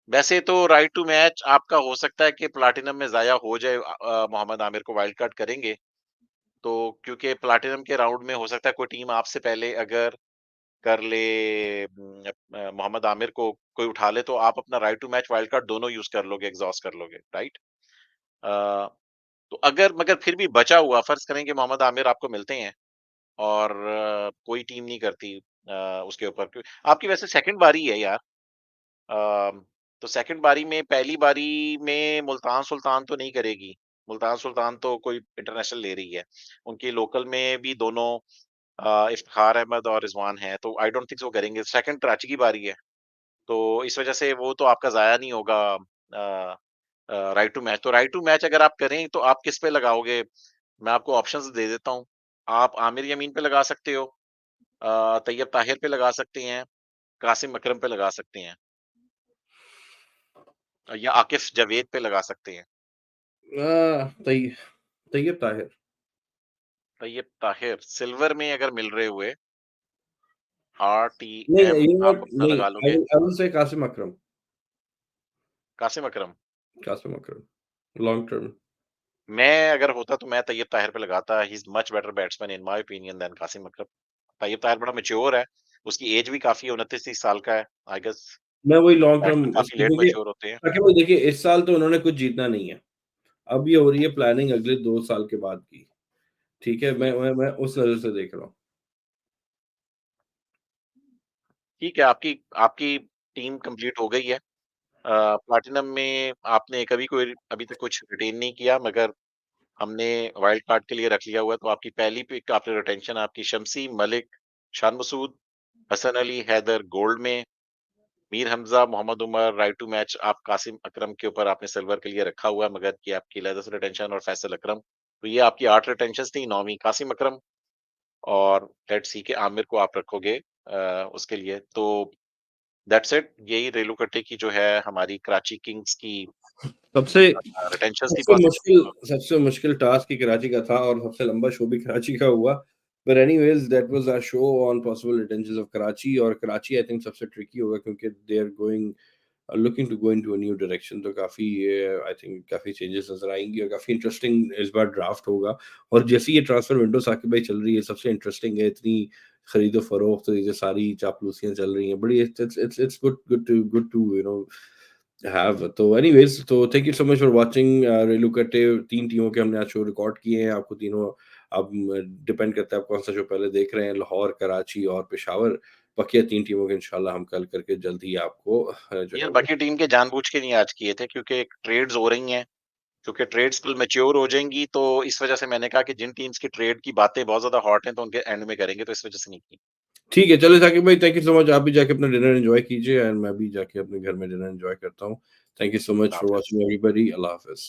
[SPEAKER 2] वैसे तो राइट टू मैच आपका हो सकता है कि प्लैटिनम में ज़ाया हो जाए, मोहम्मद आमिर को वाइल्ड कार्ड करेंगे, तो क्योंकि प्लैटिनम के राउंड में हो सकता है कोई टीम आपसे पहले अगर कर ले, मोहम्मद आमिर को कोई उठा ले, तो आप अपना right to match wild card दोनों यूज़ कर लोगे, एग्ज़ॉस्ट कर लोगे, राइट? अ, तो अगर मगर फिर भी बचा हुआ फ़र्ज़ करें कि मोहम्मद आमिर आपको मिलते हैं और कोई टीम नहीं करती उसके ऊपर, आपकी वैसे सेकंड बारी है यार। तो सेकंड बारी में पहली बारी में मुल्तान सुल्तान तो नहीं करेगी। मुल्तान सुल्तान तो कोई इंटरनेशनल ले रही है। उनकी लोकल में भी दोनों इफ्तिखार अहमद और रिजवान हैं, तो आई डोंट थिंक वो करेंगे। सेकंड कराची की बारी है, तो इस वजह से वो तो आपका ज़ाया नहीं होगा राइट टू मैच। तो राइट टू मैच अगर आप करें तो आप किस पे लगाओगे? मैं आपको ऑप्शंस दे देता हूँ। आप आमिर यमीन पे लगा सकते हो, तैयब ताहिर पे लगा सकते हैं, कासिम अकरम पे लगा सकते हैं, या आकिफ जावेद पे लगा सकते हैं।
[SPEAKER 1] तैयब ताहिर।
[SPEAKER 2] तैयब ताहिर सिल्वर में अगर मिल रहे हुए,
[SPEAKER 1] नहीं,
[SPEAKER 2] आरटीएम
[SPEAKER 1] यू नो
[SPEAKER 2] आप
[SPEAKER 1] व्हाट
[SPEAKER 2] अपना
[SPEAKER 1] नहीं,
[SPEAKER 2] लगा लोगे?
[SPEAKER 1] I will say Qasim Akram.
[SPEAKER 2] Qasim Akram.
[SPEAKER 1] Qasim Akram long term.
[SPEAKER 2] मैं अगर होता तो मैं तैयब ताहिर पे लगाता। He is much better batsman in my opinion than Qasim Akram. Tayyab Tahir बड़ा मैच्योर है, उसकी एज भी काफी है, 29-30 साल का है। आई गेस
[SPEAKER 1] मैं वही लॉन्ग टर्म
[SPEAKER 2] बैट्समैन काफी लेट
[SPEAKER 1] क्योंकि
[SPEAKER 2] मैच्योर होते हैं।
[SPEAKER 1] ताकि देखिए इस साल तो उन्होंने कुछ जीतना नहीं है। अब ये हो रही है प्लानिंग अगले 2 साल के बाद की। ठीक है? मैं उस नज़र से देख रहा हूँ।
[SPEAKER 2] ठीक है, आपकी आपकी टीम कंप्लीट हो गई है। प्लैटिनम में आपने कभी कोई अभी तक कुछ रिटेन नहीं किया, मगर हमने वाइल्ड कार्ड के लिए रख लिया हुआ है। तो आपकी पहली पिक आपने रिटेंशन आपकी शम्सी, मलिक, शान मसूद, हसन अली, हैदर गोल्ड में, Mir Hamza, Mohammad Umar, right to match, आप कासिम अकरम के ऊपर आपने सिल्वर के लिए रखा हुआ है, मगर ये आपकी 11th रिटेंशन और फैसल अकरम। तो ये आपकी 8 रिटेंशंस थी, 9वीं कासिम अकरम और लेट्स सी कि आमिर को आप रखोगे उसके लिए। तो दैट्स इट। यही रेलू कट्टे की जो है हमारी कराची किंग्स की
[SPEAKER 1] सबसे
[SPEAKER 2] रिटेंशंस थी
[SPEAKER 1] सबसे
[SPEAKER 2] पॉसिबल।
[SPEAKER 1] मुश्किल सबसे मुश्किल टास्क ही कराची का था और सबसे लंबा शो भी कराची का हुआ। But anyways that was our show on possible retentions of Karachi, और कराची आई थिंक सबसे ट्रिकी होगा क्योंकि they are going looking to go into a new direction. तो काफ़ी आई थिंक काफ़ी चेंजेस नज़र आएँगी और काफ़ी इंटरेस्टिंग इस बार ड्राफ्ट होगा। और जैसे ये ट्रांसफर विंडो साकिब भाई चल रही है, सबसे इंटरेस्टिंग है, इतनी खरीदो-फरोख्त, ये जो सारी चापलूसियाँ चल रही हैं, बड़ी इट्स गुड टू हैव। तो एनीवेज, तो thank you so much for watching रेलू कट्टे। 3 टीमों के हमने आज शो रिकॉर्ड किए हैं, आपको तीनों अब डिपेंड करता है आप कौन-सा शो पहले देख रहे हैं, लाहौर, कराची और पेशावर। बकिया 3 टीमों के इंशाल्लाह हम कल करके जल्द ही आपको जो है
[SPEAKER 2] यार
[SPEAKER 1] वो
[SPEAKER 2] बाकी टीम के जानबूझ के नहीं आज किए थे क्योंकि ट्रेड्स हो रही हैं, क्योंकि ट्रेड्स कल मैच्योर हो जाएँगी, तो इस वजह से मैंने कहा कि जिन टीम्स की ट्रेड की बातें बहुत ज़्यादा हॉट हैं, तो उनके एंड में करेंगे, तो इस वजह से नहीं की।
[SPEAKER 1] ठीक है, चलिए साकिब भाई, थैंक यू सो मच। आप भी जाके अपना डिनर एन्जॉय कीजिए एंड मैं भी जाके अपने घर में डिनर एन्जॉय करता हूँ। Thank you so much
[SPEAKER 2] Allah
[SPEAKER 1] for
[SPEAKER 2] हाफ़िज़।
[SPEAKER 1] Watching everybody. अल्लाह हाफ़िज़।